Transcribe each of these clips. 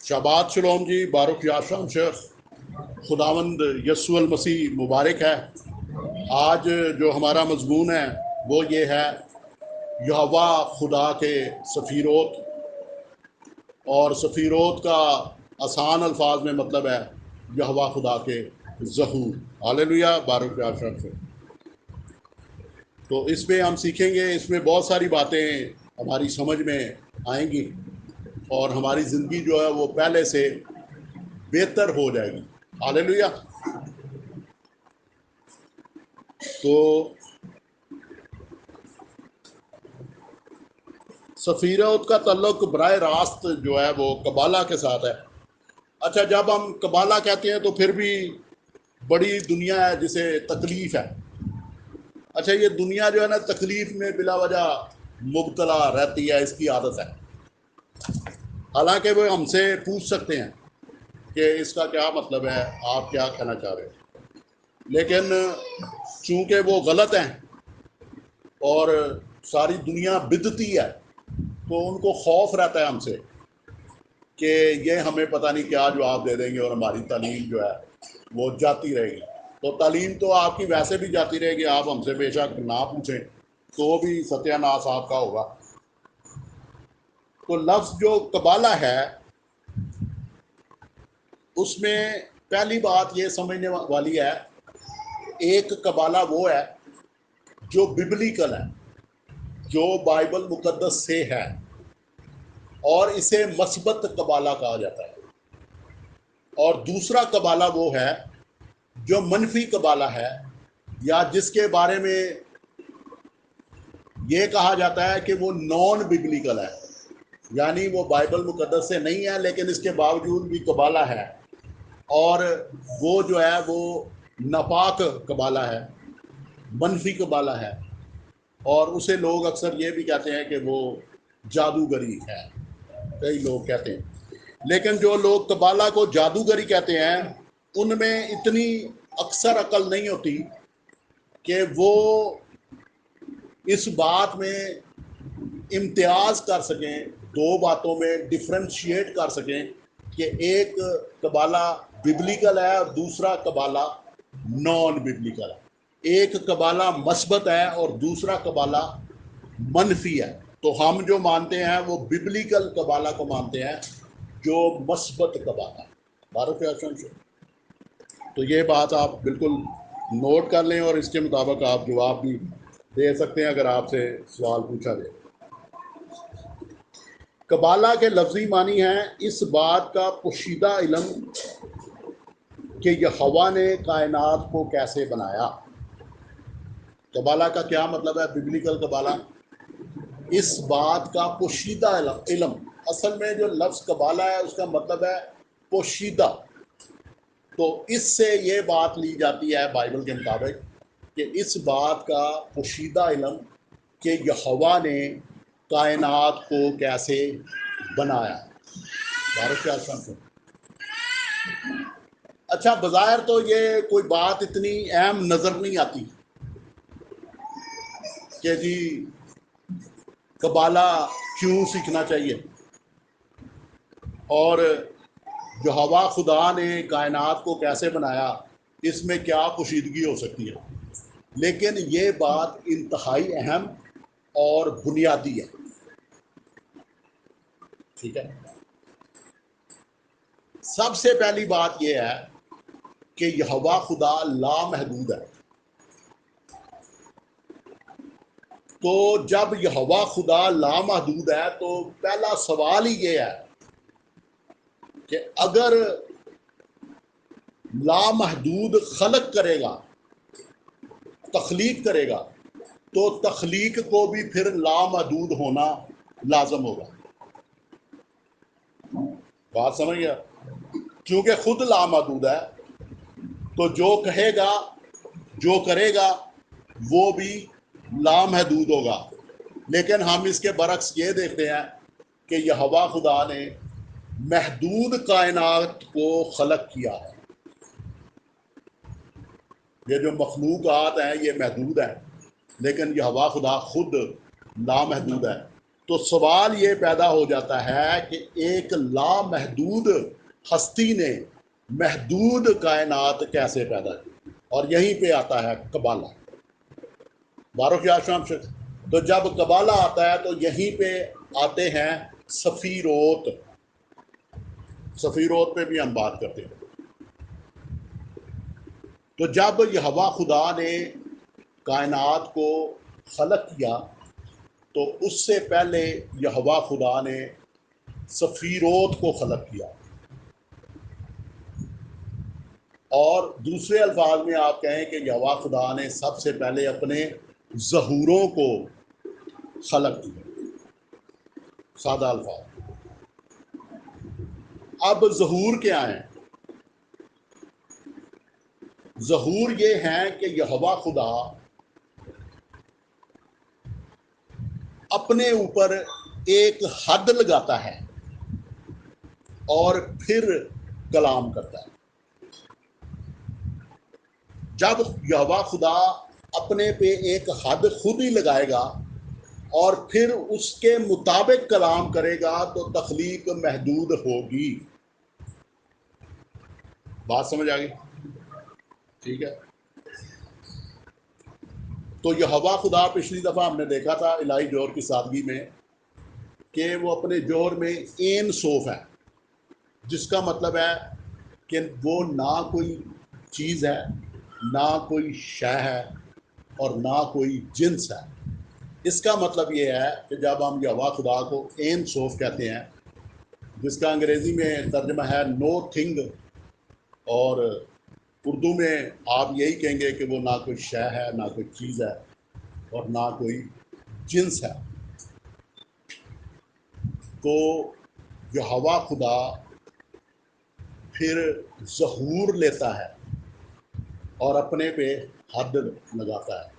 شابات shalom جی، بارک یاشم شیخ، خداوند یسوع المسیح مبارک ہے۔ آج جو ہمارا مضمون ہے وہ یہ ہے یہوہ خدا کے سفیروت، اور سفیروت کا آسان الفاظ میں مطلب ہے یہوہ خدا کے ظہور۔ ہاللیلویا، بارک یاشم شیخ۔ تو اس میں ہم سیکھیں گے، اس میں بہت ساری باتیں ہماری سمجھ میں آئیں گی اور ہماری زندگی جو ہے وہ پہلے سے بہتر ہو جائے گی۔ ہاللیلویا۔ تو سفیروت کا تعلق براہ راست جو ہے وہ قبالہ کے ساتھ ہے۔ اچھا، جب ہم قبالہ کہتے ہیں تو پھر بھی بڑی دنیا ہے جسے تکلیف ہے۔ اچھا، یہ دنیا جو ہے نا تکلیف میں بلا وجہ مبتلا رہتی ہے، اس کی عادت ہے۔ حالانکہ وہ ہم سے پوچھ سکتے ہیں کہ اس کا کیا مطلب ہے، آپ کیا کہنا چاہ رہے ہیں، لیکن چونکہ وہ غلط ہیں اور ساری دنیا بدتی ہے تو ان کو خوف رہتا ہے ہم سے کہ یہ ہمیں پتہ نہیں کیا جواب دے دیں گے اور ہماری تعلیم جو ہے وہ جاتی رہے گی۔ تو تعلیم تو آپ کی ویسے بھی جاتی رہے گی، آپ ہم سے بے شک نہ پوچھیں تو بھی ستیہ ناس آپ کا ہوگا۔ تو لفظ جو قبالہ ہے اس میں پہلی بات یہ سمجھنے والی ہے، ایک قبالہ وہ ہے جو ببلیکل ہے، جو بائبل مقدس سے ہے، اور اسے مثبت قبالہ کہا جاتا ہے۔ اور دوسرا قبالہ وہ ہے جو منفی قبالہ ہے، یا جس کے بارے میں یہ کہا جاتا ہے کہ وہ نان ببلیکل ہے، یعنی وہ بائبل مقدس سے نہیں ہے لیکن اس کے باوجود بھی قبالہ ہے، اور وہ جو ہے وہ ناپاک قبالہ ہے، منفی قبالہ ہے، اور اسے لوگ اکثر یہ بھی کہتے ہیں کہ وہ جادوگری ہے، کئی لوگ کہتے ہیں۔ لیکن جو لوگ قبالہ کو جادوگری کہتے ہیں ان میں اتنی اکثر عقل نہیں ہوتی کہ وہ اس بات میں امتیاز کر سکیں، دو باتوں میں ڈفرینشیٹ کر سکیں کہ ایک قبالہ ببلیکل ہے اور دوسرا قبالہ نان ببلیکل ہے، ایک قبالہ مثبت ہے اور دوسرا قبالہ منفی ہے۔ تو ہم جو مانتے ہیں وہ ببلیکل قبالہ کو مانتے ہیں جو مثبت قبالہ ہے۔ بارک یاشم سے تو یہ بات آپ بالکل نوٹ کر لیں اور اس کے مطابق آپ جواب بھی دے سکتے ہیں اگر آپ سے سوال پوچھا جائے۔ قبالہ کے لفظی معنی ہیں اس بات کا پوشیدہ علم کہ یہوہ نے کائنات کو کیسے بنایا۔ قبالہ کا کیا مطلب ہے؟ ببلیکل قبالہ اس بات کا پوشیدہ علم، اصل میں جو لفظ قبالہ ہے اس کا مطلب ہے پوشیدہ، تو اس سے یہ بات لی جاتی ہے بائبل کے مطابق کہ اس بات کا پوشیدہ علم کہ یہوہ نے کائنات کو کیسے بنایا۔ بارک یاشم سے اچھا، بظاہر تو یہ کوئی بات اتنی اہم نظر نہیں آتی کہ جی قبالہ کیوں سیکھنا چاہیے، اور یہوہ خدا نے کائنات کو کیسے بنایا، اس میں کیا پوشیدگی ہو سکتی ہے، لیکن یہ بات انتہائی اہم اور بنیادی ہے۔ ٹھیک ہے، سب سے پہلی بات یہ ہے کہ یہوہ خدا لامحدود ہے۔ تو جب یہوہ خدا لامحدود ہے تو پہلا سوال ہی یہ ہے کہ اگر لامحدود خلق کرے گا، تخلیق کرے گا، تو تخلیق کو بھی پھر لامحدود ہونا لازم ہوگا۔ بات سمجھ گیا؟ کیونکہ خود لامحدود ہے تو جو کہے گا، جو کرے گا وہ بھی لامحدود ہوگا۔ لیکن ہم اس کے برعکس یہ دیکھتے ہیں کہ یہوہ خدا نے محدود کائنات کو خلق کیا ہے۔ یہ جو مخلوقات ہیں یہ محدود ہیں، لیکن یہوہ خدا خود لامحدود ہے، تو سوال یہ پیدا ہو جاتا ہے کہ ایک لامحدود ہستی نے محدود کائنات کیسے پیدا کی، اور یہیں پہ آتا ہے قبالہ۔ بارو کیا شام سے تو جب قبالہ آتا ہے تو یہیں پہ آتے ہیں سفیروت۔ سفیروت پہ بھی ہم بات کرتے ہیں۔ تو جب یہوہ خدا نے کائنات کو خلق کیا تو اس سے پہلے یہوہ خدا نے سفیروت کو خلق کیا، اور دوسرے الفاظ میں آپ کہیں کہ یہوہ خدا نے سب سے پہلے اپنے ظہوروں کو خلق کیا، سادہ الفاظ۔ اب ظہور کیا ہیں؟ ظہور یہ ہیں کہ یہوہ خدا اپنے اوپر ایک حد لگاتا ہے اور پھر کلام کرتا ہے۔ جب یہوہ خدا اپنے پہ ایک حد خود ہی لگائے گا اور پھر اس کے مطابق کلام کرے گا تو تخلیق محدود ہوگی۔ بات سمجھ آ گئی؟ ٹھیک ہے۔ تو یہوہ خدا پچھلی دفعہ ہم نے دیکھا تھا الہی جوہر کی سادگی میں کہ وہ اپنے جوہر میں این سوف ہے، جس کا مطلب ہے کہ وہ نہ کوئی چیز ہے، نہ کوئی شے ہے، اور نہ کوئی جنس ہے۔ اس کا مطلب یہ ہے کہ جب ہم یہوہ خدا کو این سوف کہتے ہیں، جس کا انگریزی میں ترجمہ ہے نو تھنگ، اور اردو میں آپ یہی کہیں گے کہ وہ نہ کوئی شے ہے، نہ کوئی چیز ہے، اور نہ کوئی جنس ہے۔ تو یہوہ خدا پھر ظہور لیتا ہے اور اپنے پہ حد لگاتا ہے۔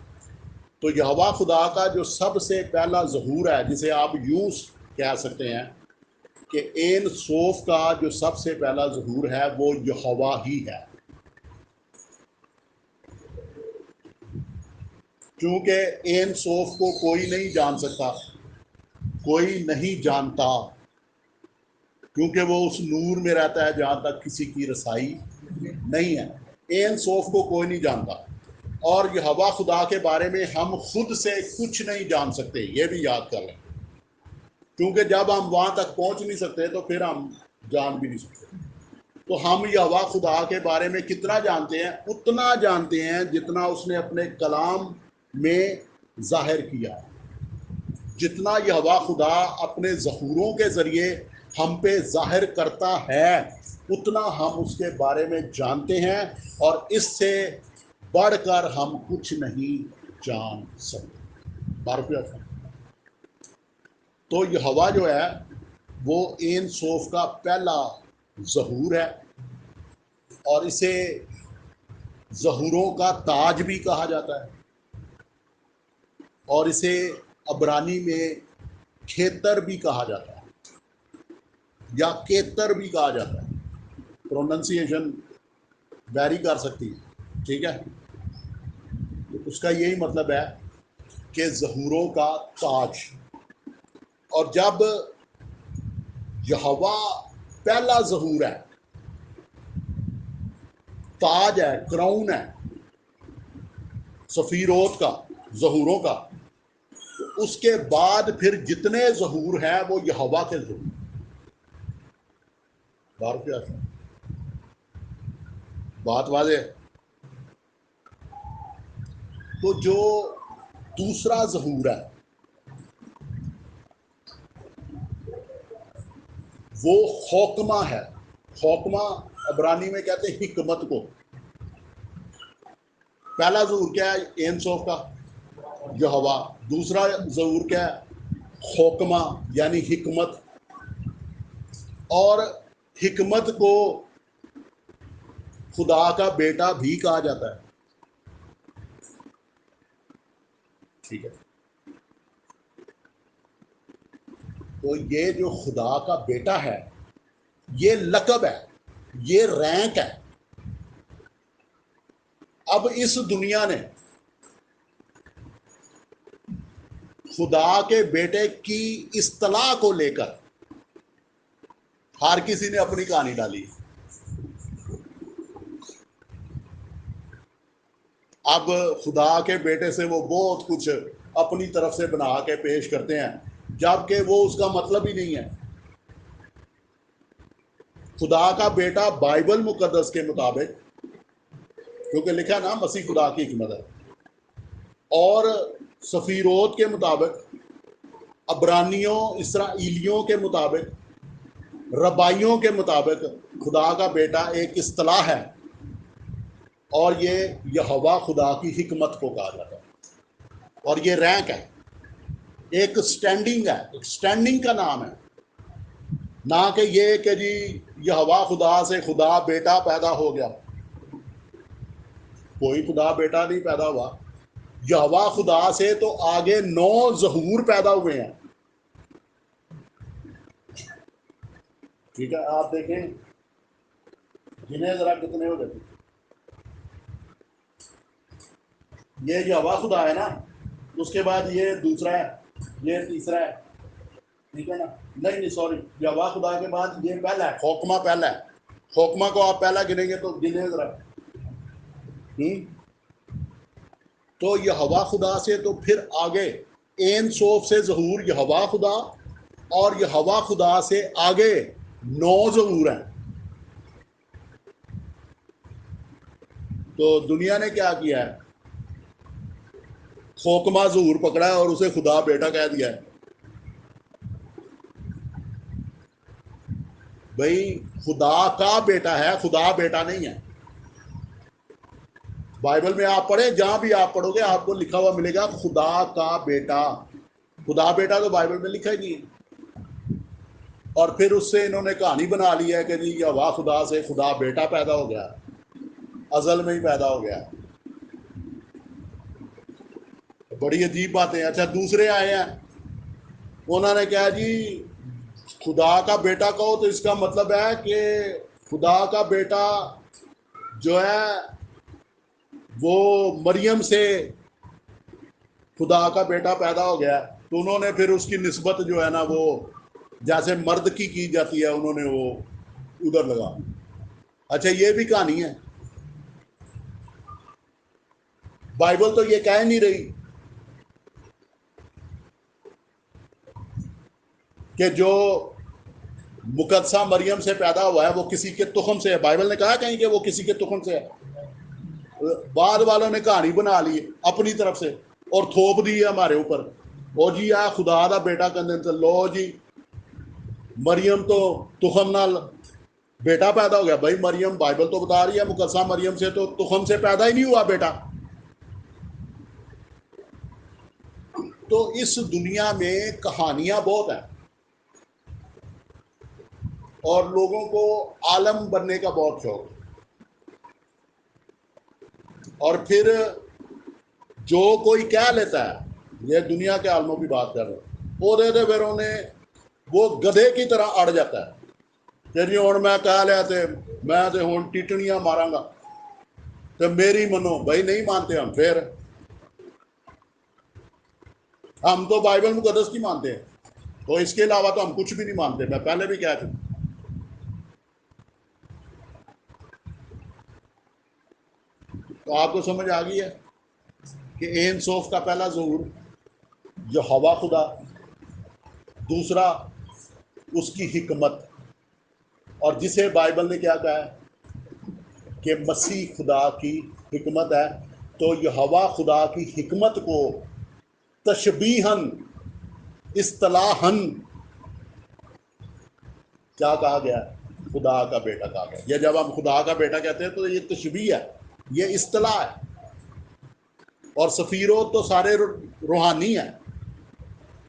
تو یہوہ خدا کا جو سب سے پہلا ظہور ہے، جسے آپ یوں کہہ سکتے ہیں کہ این سوف کا جو سب سے پہلا ظہور ہے وہ یہوہ ہی ہے، کیونکہ این سوف کو کوئی نہیں جان سکتا، کوئی نہیں جانتا، کیونکہ وہ اس نور میں رہتا ہے جہاں تک کسی کی رسائی نہیں ہے۔ این سوف کو کوئی نہیں جانتا، اور یہوہ خدا کے بارے میں ہم خود سے کچھ نہیں جان سکتے، یہ بھی یاد کر لیں، کیونکہ جب ہم وہاں تک پہنچ نہیں سکتے تو پھر ہم جان بھی نہیں سکتے۔ تو ہم یہوہ خدا کے بارے میں کتنا جانتے ہیں؟ اتنا جانتے ہیں جتنا اس نے اپنے کلام میں ظاہر کیا۔ جتنا یہوہ خدا اپنے ظہوروں کے ذریعے ہم پہ ظاہر کرتا ہے، اتنا ہم اس کے بارے میں جانتے ہیں، اور اس سے بڑھ کر ہم کچھ نہیں جان سکتے۔ بارہ۔ تو یہوہ جو ہے وہ این سوف کا پہلا ظہور ہے، اور اسے ظہوروں کا تاج بھی کہا جاتا ہے، اور اسے عبرانی میں کھیتر بھی کہا جاتا ہے، یا کیتر بھی کہا جاتا ہے۔ پروننسیشن ویری کر سکتی ہے، ٹھیک ہے۔ اس کا یہی مطلب ہے کہ ظہوروں کا تاج۔ اور جب یہوہ پہلا ظہور ہے، تاج ہے، کراؤن ہے سفیروت کا، ظہوروں کا، تو اس کے بعد پھر جتنے ظہور ہیں وہ یہوہ کے ظہور۔ بات واضح ہے؟ تو جو دوسرا ظہور ہے وہ خوکمہ ہے۔ خوکمہ عبرانی میں کہتے ہیں حکمت کو۔ پہلا ظہور کیا ہے؟ این سوف کا، یہوہ۔ دوسرا ظہور کیا ہے؟ خوکمہ یعنی حکمت۔ اور حکمت کو خدا کا بیٹا بھی کہا جاتا ہے، ٹھیک ہے۔ تو یہ جو خدا کا بیٹا ہے، یہ لقب ہے، یہ رینک ہے۔ اب اس دنیا نے خدا کے بیٹے کی اصطلاح کو لے کر ہر کسی نے اپنی کہانی ڈالی. اب خدا کے بیٹے سے وہ بہت کچھ اپنی طرف سے بنا کے پیش کرتے ہیں جبکہ وہ اس کا مطلب ہی نہیں ہے. خدا کا بیٹا بائبل مقدس کے مطابق، کیونکہ لکھا نا مسیح خدا کی حکمت ہے، اور سفیروت کے مطابق، عبرانیوں اسرائیلیوں کے مطابق، ربائیوں کے مطابق خدا کا بیٹا ایک اصطلاح ہے، اور یہ یہوہ خدا کی حکمت کو کہا جاتا ہے، اور یہ رینک ہے، ایک سٹینڈنگ ہے، ایک سٹینڈنگ کا نام ہے، نہ کہ یہ کہ جی یہوہ خدا سے خدا بیٹا پیدا ہو گیا. کوئی خدا بیٹا نہیں پیدا ہوا. یہوہ خدا سے تو آگے 9 ظہور پیدا ہوئے ہیں. ٹھیک ہے، آپ دیکھیں جنہیں ذرا کتنے ہو جاتے. یہ یہوہ خدا ہے نا، اس کے بعد یہ دوسرا ہے، یہ تیسرا ہے، ٹھیک ہے نا. نہیں سوری، یہوہ خدا کے بعد یہ پہلا ہے، خوکمہ پہلا ہے. خوکمہ کو آپ پہلا گنیں گے تو گنے ذرا. تو یہوہ خدا سے تو پھر آگے این سوف سے ظہور یہوہ خدا، اور یہوہ خدا سے آگے 9 ظہور ہیں. تو دنیا نے کیا کیا ہے؟ خوکمہ ظہور پکڑا ہے اور اسے خدا بیٹا کہہ دیا ہے. بھئی خدا کا بیٹا ہے، خدا بیٹا نہیں ہے. بائبل میں آپ پڑھیں، جہاں بھی آپ پڑھو گے آپ کو لکھا ہوا ملے گا خدا کا بیٹا. خدا بیٹا تو بائبل میں لکھا ہی نہیں ہے. اور پھر اس سے انہوں نے کہانی بنا لی ہے کہ جی یہوہ خدا سے خدا بیٹا پیدا ہو گیا، ازل میں ہی پیدا ہو گیا. بڑی عجیب باتیں. اچھا دوسرے آئے ہیں، انہوں نے کہا جی خدا کا بیٹا کہو تو اس کا مطلب ہے کہ خدا کا بیٹا جو ہے وہ مریم سے خدا کا بیٹا پیدا ہو گیا. تو انہوں نے پھر اس کی نسبت جو ہے نا وہ جیسے مرد کی جاتی ہے انہوں نے وہ ادھر لگا. اچھا یہ بھی کہانی ہے، بائبل تو یہ کہہ نہیں رہی کہ جو مقدسہ مریم سے پیدا ہوا ہے وہ کسی کے تخم سے ہے. بائبل نے کہا کہیں کہ وہ کسی کے تخم سے ہے. بعد والوں نے کہانی بنا لی اپنی طرف سے اور تھوپ دی ہے ہمارے اوپر. او جی آ خدا دا بیٹا کندن سے لو جی مریم تو تخم نال بیٹا پیدا ہو گیا. بھائی مریم بائبل تو بتا رہی ہے مقدسہ مریم سے تو تخم سے پیدا ہی نہیں ہوا بیٹا. تو اس دنیا میں کہانیاں بہت ہیں اور لوگوں کو عالم بننے کا بہت شوق. اور پھر جو کوئی کہہ لیتا ہے، یہ دنیا کے عالموں کی بات کر رہے ہیں، وہ دے پھر انہیں وہ گدھے کی طرح اڑ جاتا ہے کہ جی ہوں میں کہہ لیا تے میں تے ہوں ٹیٹنیاں ماراں گا تو میری منو. بھائی نہیں مانتے ہم. پھر ہم تو بائبل مقدس کی مانتے ہیں، تو اس کے علاوہ تو ہم کچھ بھی نہیں مانتے. میں پہلے بھی کہا تھا. تو آپ کو سمجھ آ گئی ہے کہ این سوف کا پہلا ظہور یہوہ خدا، دوسرا اس کی حکمت، اور جسے بائبل نے کیا کہا ہے کہ مسیح خدا کی حکمت ہے. تو یہوہ خدا کی حکمت کو تشبیہاً اصطلاحاً کیا کہا گیا؟ خدا کا بیٹا کہا گیا. یہ جب ہم خدا کا بیٹا کہتے ہیں تو یہ تشبیہ ہے، یہ اصطلاح ہے. اور سفیروت تو سارے روحانی ہیں.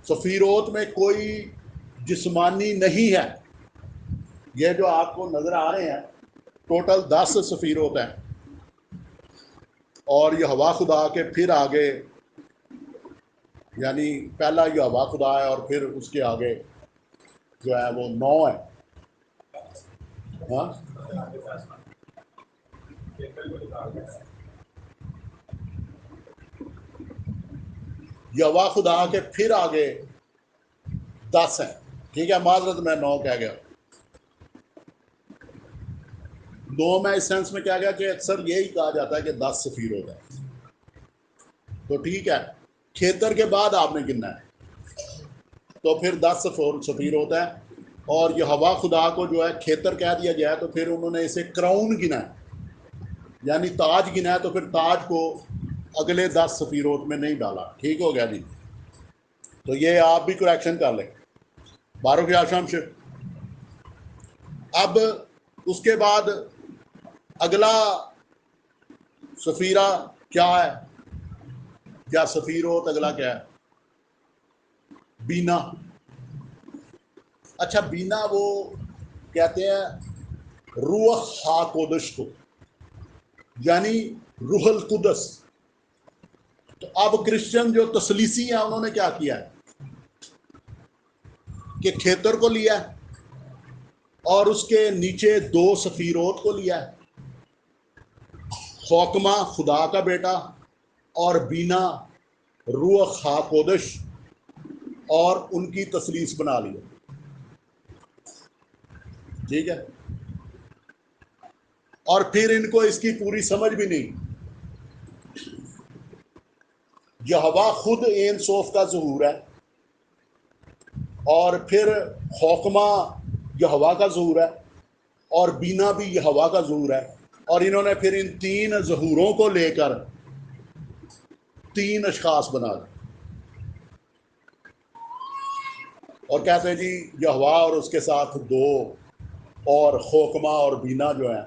سفیروت میں کوئی جسمانی نہیں ہے. یہ جو آپ کو نظر آ رہے ہیں ٹوٹل 10 سفیروت ہیں، اور یہوہ خدا کے پھر آگے یعنی پہلا یہوہ خدا ہے اور پھر اس کے آگے جو ہے وہ 9 ہے. ہاں یہوہ خدا کے پھر آگے 10 ہیں. ٹھیک ہے، معذرت میں 9 کہہ گیا. 9 میں اس سینس میں کیا گیا کہ اکثر یہی کہا جاتا ہے کہ 10 سفیر ہوتا ہے. تو ٹھیک ہے، کھیتر کے بعد آپ نے گننا ہے تو پھر 10 سفیر ہوتا ہے. اور یہوہ خدا کو جو ہے کھیتر کہہ دیا گیا ہے تو پھر انہوں نے اسے کراؤن گنا ہے، یعنی تاج گنا ہے. تو پھر تاج کو اگلے 10 سفیروت میں نہیں ڈالا. ٹھیک ہو گیا جی. تو یہ آپ بھی کریکشن کر لیں. بارو کی آشام سے اب اس کے بعد اگلا سفیرہ کیا ہے، کیا سفیروت اگلا کیا ہے؟ بینا. اچھا، بینا وہ کہتے ہیں روح ہاکودش کو، یعنی روح القدس. تو اب کرسچن جو تسلیسی ہیں انہوں نے کیا کیا ہے کہ کھیتر کو لیا ہے اور اس کے نیچے 2 سفیروت کو لیا ہے، خوکمہ خدا کا بیٹا اور بینا روح ہاکودش، اور ان کی تسلیس بنا لیا. ٹھیک ہے، اور پھر ان کو اس کی پوری سمجھ بھی نہیں. یہوہ خود این سوف کا ظہور ہے، اور پھر خوکمہ یہوہ کا ظہور ہے، اور بینا بھی یہوہ کا ظہور ہے. اور انہوں نے پھر ان 3 ظہوروں کو لے کر 3 اشخاص بنا دی اور کہتے ہیں جی یہوہ اور اس کے ساتھ 2 اور خوکمہ اور بینا جو ہیں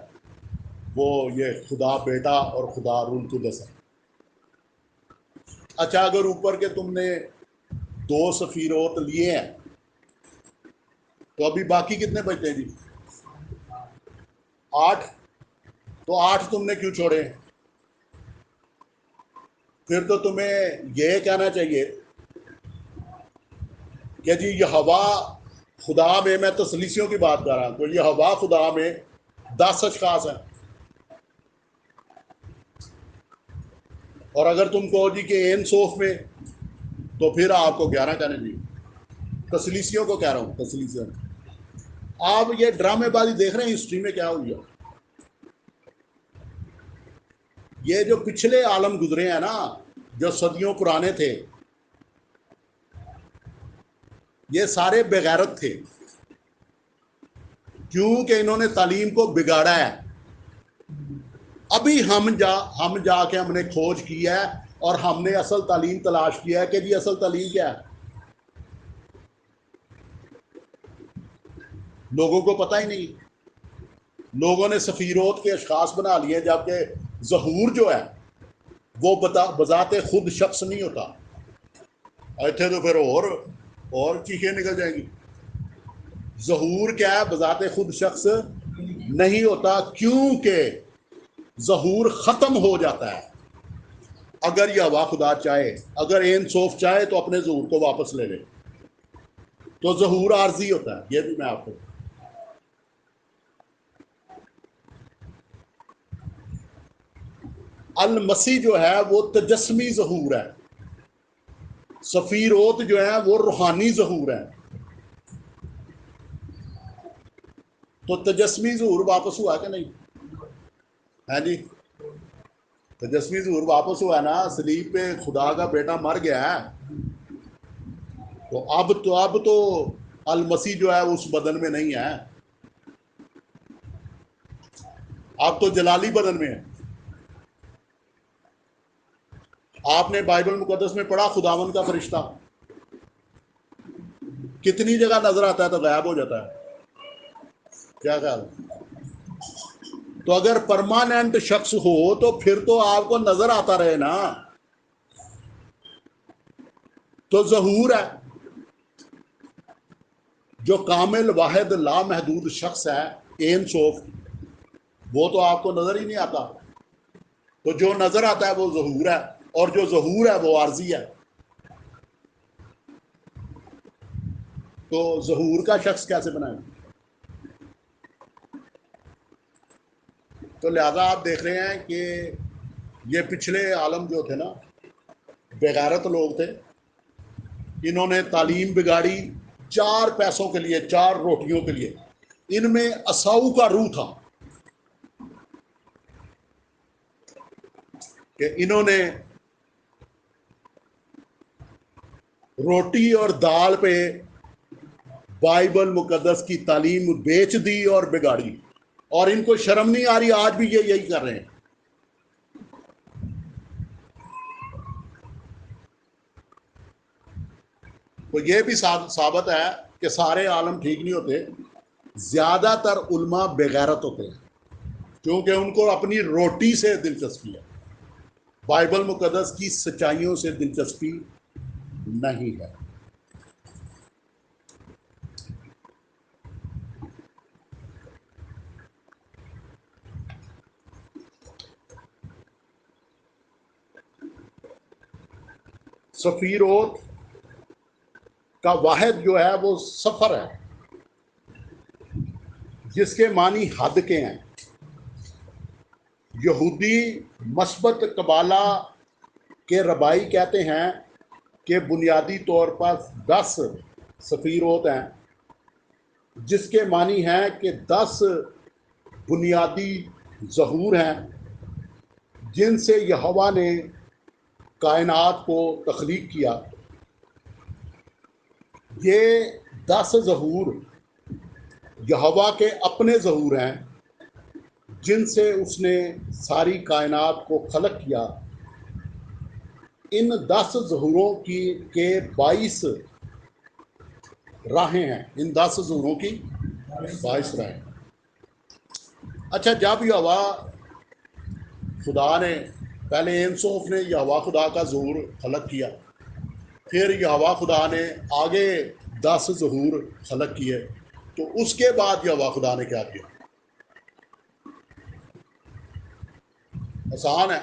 وہ یہ خدا بیٹا اور خدا روح القدس ہے. اچھا، اگر اوپر کے تم نے 2 سفیروت لیے ہیں تو ابھی باقی کتنے بچتے ہیں جی؟ 8. تو 8 تم نے کیوں چھوڑے؟ پھر تو تمہیں یہ کہنا چاہیے کہ جی یہوہ خدا میں تسلیسیوں کی بات کر رہا ہوں، تو یہوہ خدا میں 10 اشخاص ہیں. اور اگر تم کہو جی کہ این سوف میں، تو پھر آپ کو 11 کہنے چاہیے. تسلیسیوں کو کہہ رہا ہوں، تسلیسیوں. آپ یہ ڈرامے بازی دیکھ رہے ہیں ہسٹری میں کیا ہوئی ہے. یہ جو پچھلے عالم گزرے ہیں نا، جو صدیوں پرانے تھے، یہ سارے بغیرت تھے کیونکہ انہوں نے تعلیم کو بگاڑا ہے. ابھی ہم جا کے ہم نے کھوج کی ہے اور ہم نے اصل تعلیم تلاش کیا ہے کہ جی اصل تعلیم کیا ہے. لوگوں کو پتہ ہی نہیں. لوگوں نے سفیروت کے اشخاص بنا لیے، جبکہ ظہور جو ہے وہ بذات خود شخص نہیں ہوتا. ایتھے تو پھر اور چیخیں نکل جائیں گی. ظہور کیا ہے؟ بذات خود شخص نہیں ہوتا، کیونکہ ظہور ختم ہو جاتا ہے. اگر یہوہ خدا چاہے، اگر این سوف چاہے تو اپنے ظہور کو واپس لے لے، تو ظہور عارضی ہوتا ہے. یہ بھی میں آپ کو المسیح جو ہے وہ تجسمی ظہور ہے، سفیروت جو ہے وہ روحانی ظہور ہے. تو تجسمی ظہور واپس ہوا کہ نہیں؟ ہے جی، تجسمی ظہور واپس ہوا نا. صلیب پہ خدا کا بیٹا مر گیا ہے، تو اب تو المسیح جو ہے اس بدن میں نہیں ہے، اب تو جلالی بدن میں ہے. آپ نے بائبل مقدس میں پڑھا خداوند کا فرشتہ کتنی جگہ نظر آتا ہے تو غائب ہو جاتا ہے. کیا خیال ہے؟ تو اگر پرماننٹ شخص ہو تو پھر تو آپ کو نظر آتا رہے نا. تو ظہور ہے جو کامل واحد لامحدود شخص ہے، این سوف، وہ تو آپ کو نظر ہی نہیں آتا. تو جو نظر آتا ہے وہ ظہور ہے، اور جو ظہور ہے وہ عارضی ہے. تو ظہور کا شخص کیسے بنائیں؟ تو لہذا آپ دیکھ رہے ہیں کہ یہ پچھلے عالم جو تھے نا، بغیرت لوگ تھے، انہوں نے تعلیم بگاڑی 4 پیسوں کے لیے، 4 روٹیوں کے لیے. ان میں اساؤ کا روح تھا کہ انہوں نے روٹی اور دال پہ بائبل مقدس کی تعلیم بیچ دی اور بگاڑی، اور ان کو شرم نہیں آ رہی، آج بھی یہ یہی کر رہے ہیں. تو یہ بھی ثابت ہے کہ سارے عالم ٹھیک نہیں ہوتے. زیادہ تر علماء بغیرت ہوتے ہیں کیونکہ ان کو اپنی روٹی سے دلچسپی ہے، بائبل مقدس کی سچائیوں سے دلچسپی نہیں ہے. سفیروت کا واحد جو ہے وہ سفر ہے، جس کے معنی حد کے ہیں. یہودی مثبت قبالہ کے ربائی کہتے ہیں کہ بنیادی طور پر 10 سفیروت ہیں، جس کے معنی ہیں کہ 10 بنیادی ظہور ہیں جن سے یہوہ نے کائنات کو تخلیق کیا. یہ 10 ظہور یہوہ کے اپنے ظہور ہیں جن سے اس نے ساری کائنات کو خلق کیا. ان 10 ظہوروں کے 22 راہیں ہیں، ان 10 ظہوروں کی 22 راہیں. اچھا، جب یہوہ خدا نے پہلے اینسوف نے یہوہ خدا کا ظہور خلق کیا، پھر یہوہ خدا نے آگے 10 ظہور خلق کیے، تو اس کے بعد یہوہ خدا نے کیا کیا؟ آسان ہے،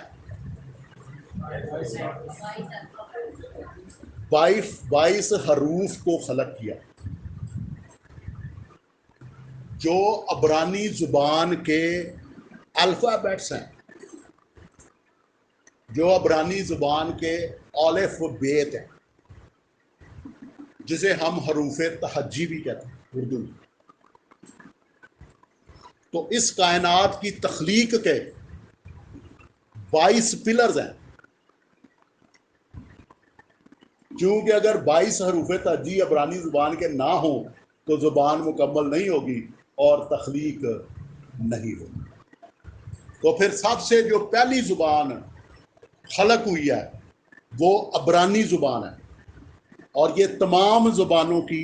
22 حروف کو خلق کیا جو عبرانی زبان کے الفابیٹس ہیں، جو عبرانی زبان کے الف و بیت ہیں، جسے ہم حروف تہجی بھی کہتے ہیں اردو میں. تو اس کائنات کی تخلیق کے 22 پلرز ہیں. چونکہ اگر 22 حروف تہجی عبرانی زبان کے نہ ہوں تو زبان مکمل نہیں ہوگی اور تخلیق نہیں ہوگی. تو پھر سب سے جو پہلی زبان خلق ہوئی ہے وہ عبرانی زبان ہے، اور یہ تمام زبانوں کی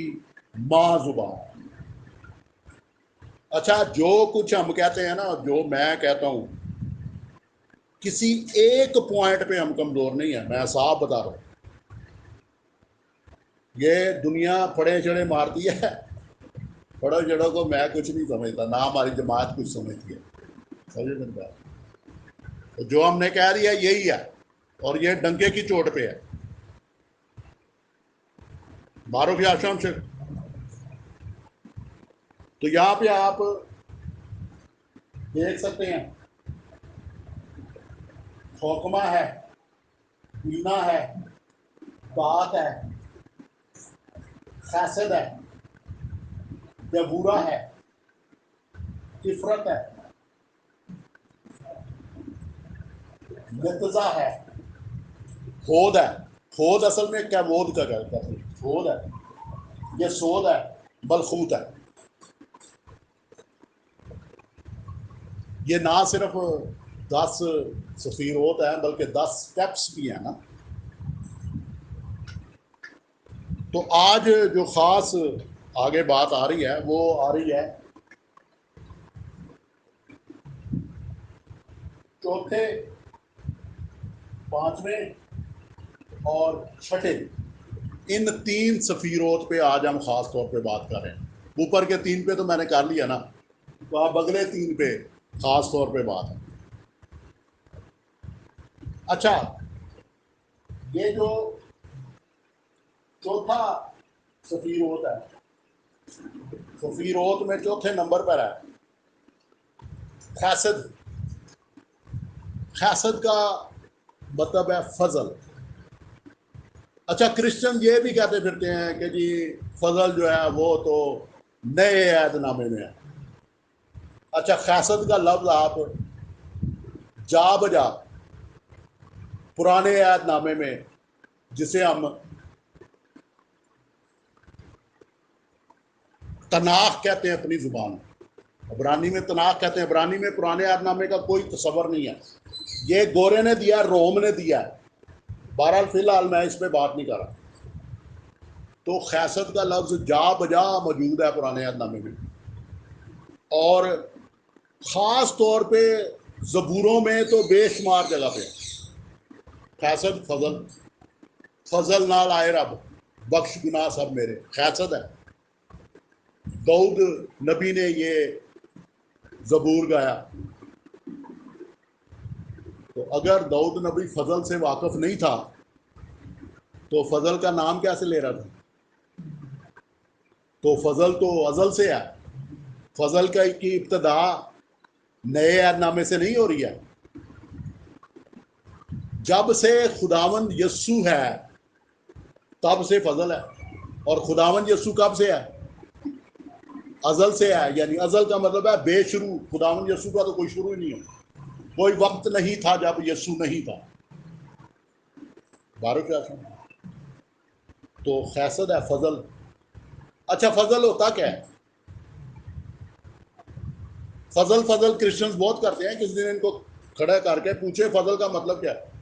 ماں زبان ہے. اچھا، جو کچھ ہم کہتے ہیں نا، جو میں کہتا ہوں، کسی ایک پوائنٹ پہ ہم کمزور نہیں ہیں. میں صاف بتا رہا ہوں، یہ دنیا پھڑے چڑے مارتی ہے، پھڑے چڑوں کو میں کچھ نہیں سمجھتا، نہ ہماری جماعت کچھ سمجھتی ہے. سمجھ سکتا ہے؟ جو ہم نے کہہ دیا یہی ہے، اور یہ ڈنکے کی چوٹ پہ ہے. معروف آشرم سے تو یہاں پہ آپ دیکھ سکتے ہیں، حکمہ ہے، بینا ہے، بات ہے، خیسد ہے، جبورہ ہے، کفرت ہے، نتزہ ہے، خود ہے. خود اصل میں کیا مود کا کرتا ہے، خود ہے، یہ سود ہے، ملخوت ہے. یہ نہ صرف 10 سفیروت ہیں بلکہ 10 سٹیپس بھی ہیں نا. تو آج جو خاص آگے بات آ رہی ہے وہ آ رہی ہے چوتھے، 5ویں اور 6ٹھے، ان 3 سفیروت پہ آج ہم خاص طور پہ بات کر رہے ہیں. اوپر کے 3 پہ تو میں نے کر لیا نا، تو آپ اگلے 3 پہ خاص طور پہ بات ہے. اچھا، یہ جو چوتھا سفیروت ہے، سفیروت میں چوتھے نمبر پر ہے خیسد. خیسد کا مطلب ہے فضل. اچھا کرسچن یہ بھی کہتے پھرتے ہیں کہ جی فضل جو ہے وہ تو نئے عہد نامے میں ہے. اچھا خیست کا لفظ آپ جا بجا پرانے عہد نامے میں، جسے ہم تناخ کہتے ہیں اپنی زبان میں، عبرانی میں تناخ کہتے ہیں. عبرانی میں پرانے عہد نامے کا کوئی تصور نہیں ہے. یہ گورے نے دیا، روم نے دیا ہے. بہرحال فی الحال میں اس پہ بات نہیں کر رہا. تو خیست کا لفظ جا بجا موجود ہے پرانے عہد نامے میں، اور خاص طور پہ زبوروں میں تو بے شمار جگہ پہ. خیست فضل، فضل نال آئے رب بخش گناہ سب میرے، خیست ہے. داؤد نبی نے یہ زبور گایا. تو اگر داؤد نبی فضل سے واقف نہیں تھا تو فضل کا نام کیسے لے رہا تھا؟ تو فضل تو ازل سے ہے. فضل کی ابتدا نئے عہد نامے سے نہیں ہو رہی ہے. جب سے خداوند یسوع ہے تب سے فضل ہے. اور خداوند یسوع کب سے ہے؟ ازل سے ہے. یعنی ازل کا مطلب ہے بے شروع. خداوند یسوع کا تو کوئی شروع ہی نہیں ہے. کوئی وقت نہیں تھا جب یسوع نہیں تھا. بارو کیا تھا؟ تو خیست ہے فضل. اچھا فضل ہوتا کیا ہے؟ فضل فضل کرسچنز بہت کرتے ہیں. کس دن ان کو کھڑا کر کے پوچھے فضل کا مطلب کیا ہے.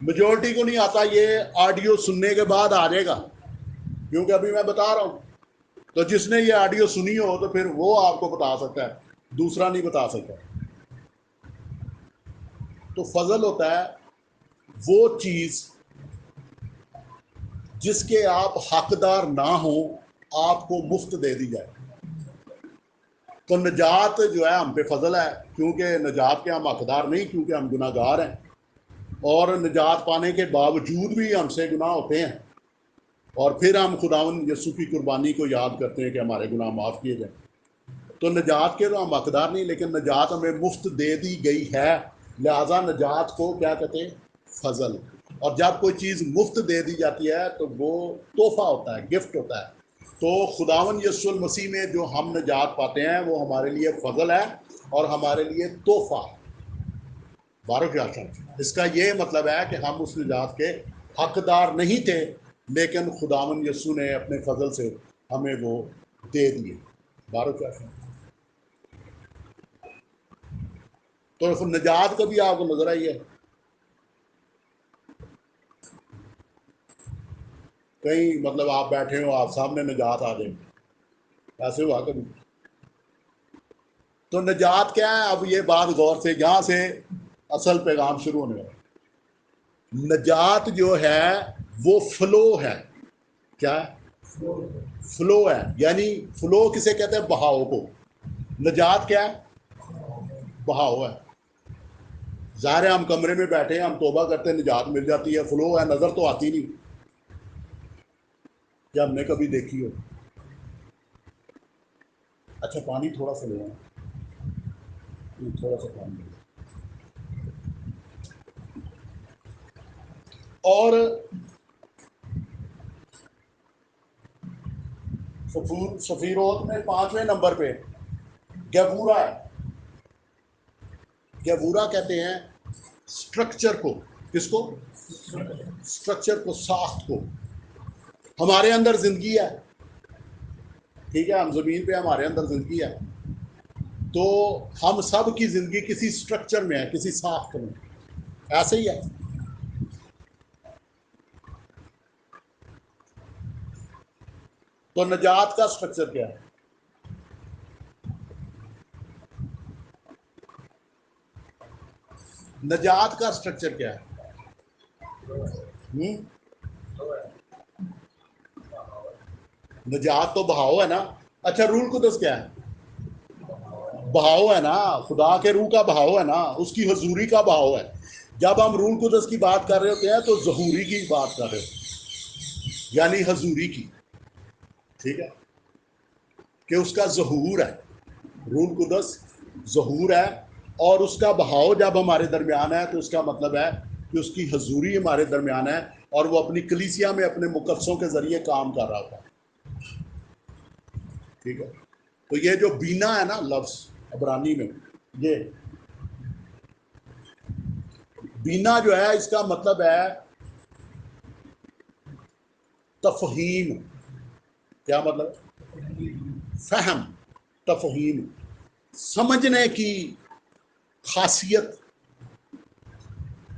میجورٹی کو نہیں آتا. یہ آڈیو سننے کے بعد آ جائے گا، کیونکہ ابھی میں بتا رہا ہوں. تو جس نے یہ آڈیو سنی ہو تو پھر وہ آپ کو بتا سکتا ہے، دوسرا نہیں بتا سکتا. تو فضل ہوتا ہے وہ چیز جس کے آپ حقدار نہ ہوں، آپ کو مفت دے دی جائے. تو نجات جو ہے ہم پہ فضل ہے، کیونکہ نجات کے ہم حقدار نہیں، کیونکہ ہم گناہ گار ہیں. اور نجات پانے کے باوجود بھی ہم سے گناہ ہوتے ہیں، اور پھر ہم خداوند یسوع کی قربانی کو یاد کرتے ہیں کہ ہمارے گناہ معاف کیے جائیں. تو نجات کے تو ہم حقدار نہیں، لیکن نجات ہمیں مفت دے دی گئی ہے. لہٰذا نجات کو کیا کہتے ہیں؟ فضل. اور جب کوئی چیز مفت دے دی جاتی ہے تو وہ تحفہ ہوتا ہے، گفٹ ہوتا ہے. تو خداوند یسوع المسیح میں جو ہم نجات پاتے ہیں وہ ہمارے لیے فضل ہے اور ہمارے لیے تحفہ. بارہ خیال سے اس کا یہ مطلب ہے کہ ہم اس نجات کے حقدار نہیں تھے، لیکن خداوند یسوع نے اپنے فضل سے ہمیں وہ دے دیے. بارہ خیال سے تو نجات کبھی آپ کو نظر آئی ہے؟ کہیں مطلب آپ بیٹھے ہو، آپ سامنے نجات آ جائے، ایسے ہوا کبھی؟ تو نجات کیا ہے؟ اب یہ بات غور سے، یہاں سے اصل پیغام شروع ہونے والا. نجات جو ہے وہ فلو ہے. کیا ہے؟ فلو ہے. یعنی فلو کسے کہتے ہیں؟ بہاؤ کو. نجات کیا ہے؟ بہاؤ ہے. ظاہر ہے ہم کمرے میں بیٹھے ہیں، ہم توبہ کرتے ہیں، نجات مل جاتی ہے. فلو ہے، نظر تو آتی نہیں کہ ہم نے کبھی دیکھی ہو. اچھا پانی تھوڑا سا لے تھوڑا سا پانی لے. اور سفیروت میں 5ویں نمبر پہ گیبورا ہے. گیبورا کہتے ہیں سٹرکچر کو. کس کو؟ سٹرکچر کو، ساخت کو. ہمارے اندر زندگی ہے، ٹھیک ہے، ہم زمین پہ، ہمارے اندر زندگی ہے. تو ہم سب کی زندگی کسی سٹرکچر میں ہے، کسی ساخت میں. ایسے ہی ہے. تو نجات کا سٹرکچر کیا ہے؟ نجات کا سٹرکچر کیا ہے؟ نجات تو بہاؤ ہے نا. اچھا رول قدس کیا ہے؟ بہاؤ ہے نا. خدا کے روح کا بہاؤ ہے نا، اس کی حضوری کا بہاؤ ہے. جب ہم رول قدس کی بات کر رہے ہوتے ہیں تو ظہوری کی بات کر رہے ہوتے ہیں، یعنی حضوری کی. ٹھیک ہے، کہ اس کا ظہور ہے. رول قدس ظہور ہے، اور اس کا بہاؤ جب ہمارے درمیان ہے تو اس کا مطلب ہے کہ اس کی حضوری ہمارے درمیان ہے. اور وہ اپنی کلیسیا میں اپنے مقدسوں کے ذریعے کام کر رہا تھا. ٹھیک ہے. تو یہ جو بینا ہے نا لفظ عبرانی میں، یہ بینا جو ہے اس کا مطلب ہے تفہیم. کیا مطلب؟ فہم، تفہیم، سمجھنے کی خاصیت.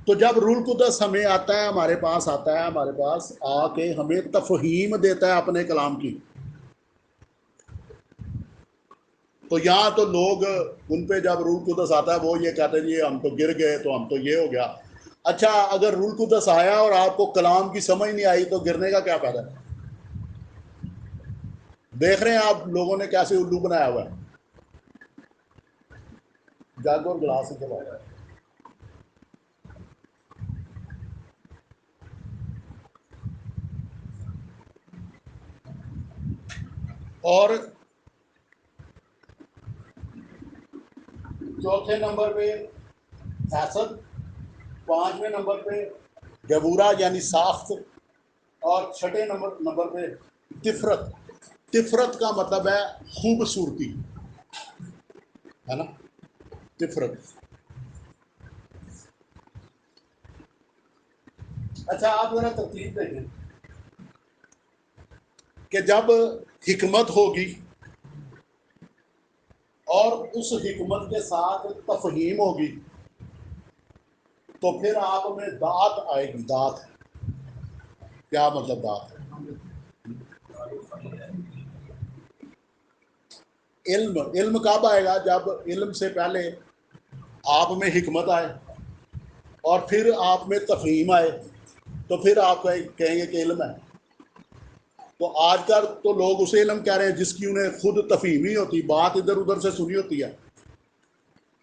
تو جب روح القدس ہمیں آتا ہے، ہمارے پاس آتا ہے، ہمارے پاس آ کے ہمیں تفہیم دیتا ہے اپنے کلام کی، تو یہاں تو لوگ ان پہ جب روح القدس آتا ہے وہ یہ کہتے ہیں یہ ہم تو گر گئے تو ہم تو یہ ہو گیا. اچھا، اگر روح القدس آیا اور آپ کو کلام کی سمجھ نہیں آئی تو گرنے کا کیا فائدہ ہے؟ دیکھ رہے ہیں آپ لوگوں نے کیسے الو بنایا ہوا ہے. جگ اور گلاس کے بارے میں. اور چوتھے نمبر پہ حسد، پانچویں نمبر پہ گبورا یعنی ساخت، اور چھٹے نمبر پہ تفرت. تفرت کا مطلب ہے خوبصورتی، ہے نا؟ تفرت. اچھا آپ ذرا ترتیب دیکھیں کہ جب حکمت ہوگی اور اس حکمت کے ساتھ تفہیم ہوگی تو پھر آپ میں دات آئے گی. دات کیا مطلب؟ دات علم. علم کب آئے گا؟ جب علم سے پہلے آپ میں حکمت آئے اور پھر آپ میں تفہیم آئے تو پھر آپ کہیں گے کہ علم ہے. تو آج کل تو لوگ اسے علم کہہ رہے ہیں جس کی انہیں خود تفہیم نہیں ہوتی، بات ادھر ادھر سے سنی ہوتی ہے،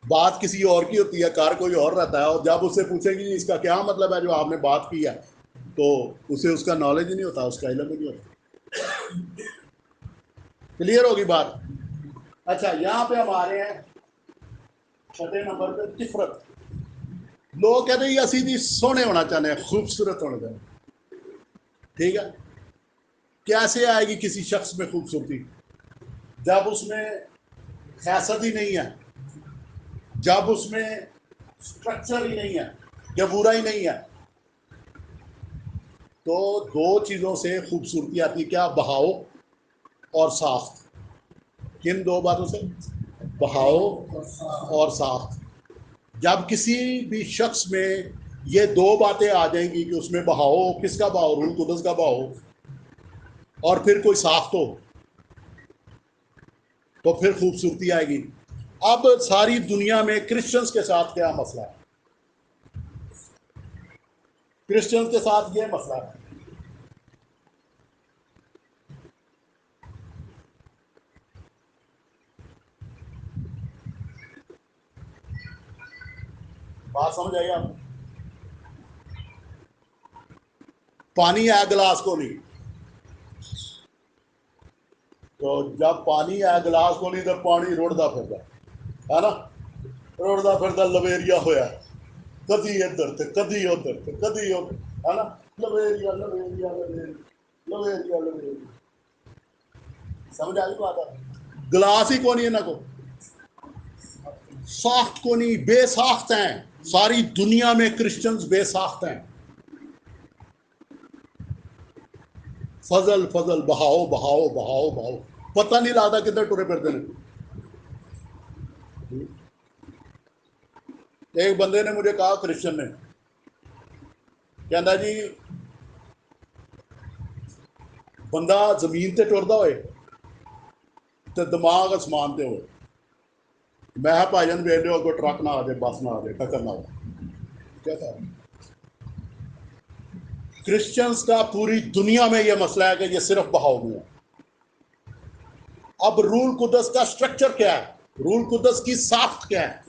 بات کسی اور کی ہوتی ہے، کار کوئی اور رہتا ہے، اور جب اس سے پوچھیں گی اس کا کیا مطلب ہے جو آپ نے بات کی ہے، تو اسے اس کا نالج ہی نہیں ہوتا، اس کا علم ہی نہیں ہوتا. کلیئر ہوگی بات؟ اچھا یہاں پہ ہم آ رہے ہیں چھٹے نمبر پہ تفرت. لوگ کہتے ہیں یہ اسی بھی سونے ہونا چاہتے ہیں، خوبصورت ہونا چاہتے ہیں. ٹھیک ہے. کیسے آئے گی کسی شخص میں خوبصورتی؟ جب اس میں حسد ہی نہیں ہے، جب اس میں اسٹرکچر ہی نہیں ہے، یا برا ہی نہیں ہے. تو دو چیزوں سے خوبصورتی آتی ہے، کیا؟ بہاؤ اور ساخت. کن دو باتوں سے؟ بہاؤ اور ساخت. جب کسی بھی شخص میں یہ دو باتیں آ جائیں گی کہ اس میں بہاؤ، کس کا بہاؤ؟ روح القدس کا بہاؤ، اور پھر کوئی ساخت ہو، تو پھر خوبصورتی آئے گی. اب ساری دنیا میں کرسچنز کے ساتھ کیا مسئلہ ہے؟ کرسچنز کے ساتھ یہ مسئلہ ہے بات سمجھ آئی آپ؟ پانی ہے گلاس کو نہیں، تو جب پانی ہے گلاس کو نہیں تو پانی رڑتا پھرتا ہے نا، رڑتا پھرتا لویریا ہویا، کدی ادھر تے کدی ادھر تے کدی ادھر، ہے نا؟ لویریا لویریا لویریا لویریا لویریا. سمجھ آ گئی بات ہے؟ گلاس ہی کو نہیں ہے نا، کو ساخت کو نہیں، بے ساخت ہیں. ساری دنیا میں کرسچنز بے ساخت ہیں. فضل فضل، بہاؤ بہاؤ بہاؤ بہاؤ، پتہ نہیں لگتا کدھر ٹرے پھرتے ہیں. ایک بندے نے مجھے کہا، کرسچن نے، کہنا جی بندہ زمین تے ٹردا ہوئے تے دماغ آسمان تے ہوئے. میں بھائی جان ویٹ لو کوئی ٹرک نہ آ جائے، بس نہ آ جائے، ٹکر نہ ہو. کیا تھا؟ کرسچنز کا پوری دنیا میں یہ مسئلہ ہے کہ یہ صرف بہاؤ میں ہے. اب روح القدس کا سٹرکچر کیا ہے؟ روح القدس کی ساخت کیا ہے؟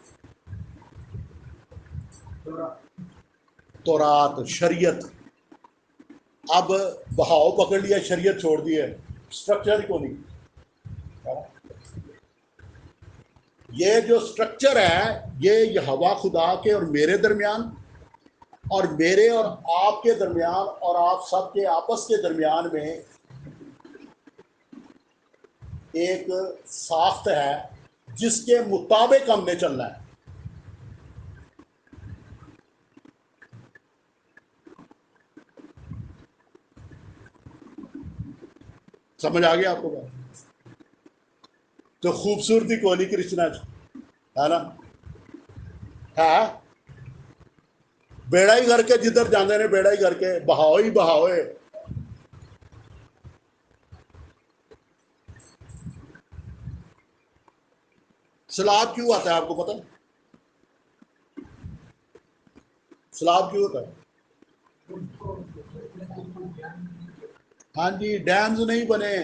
تورات، شریعت. اب بہاؤ پکڑ لیا، شریعت چھوڑ دی ہے، سٹرکچر کو نہیں. یہ جو سٹرکچر ہے یہ یہوہ خدا کے اور میرے درمیان اور میرے اور آپ کے درمیان اور آپ سب کے آپس کے درمیان میں ایک ساخت ہے جس کے مطابق ہم نے چلنا ہے. سمجھ آ گیا آپ کو بات؟ تو خوبصورتی کو نہیں کرسچنا ہے نا ہے بیڑا ہی کر کے جدھر جانے نے بیڑا ہی کر کے بہاؤ ہی بہاؤ. سیلاب کیوں آتا ہے آپ کو پتا؟ سیلاب کیوں ہوتا ہے؟ ہاں جی، ڈیمز نہیں بنے،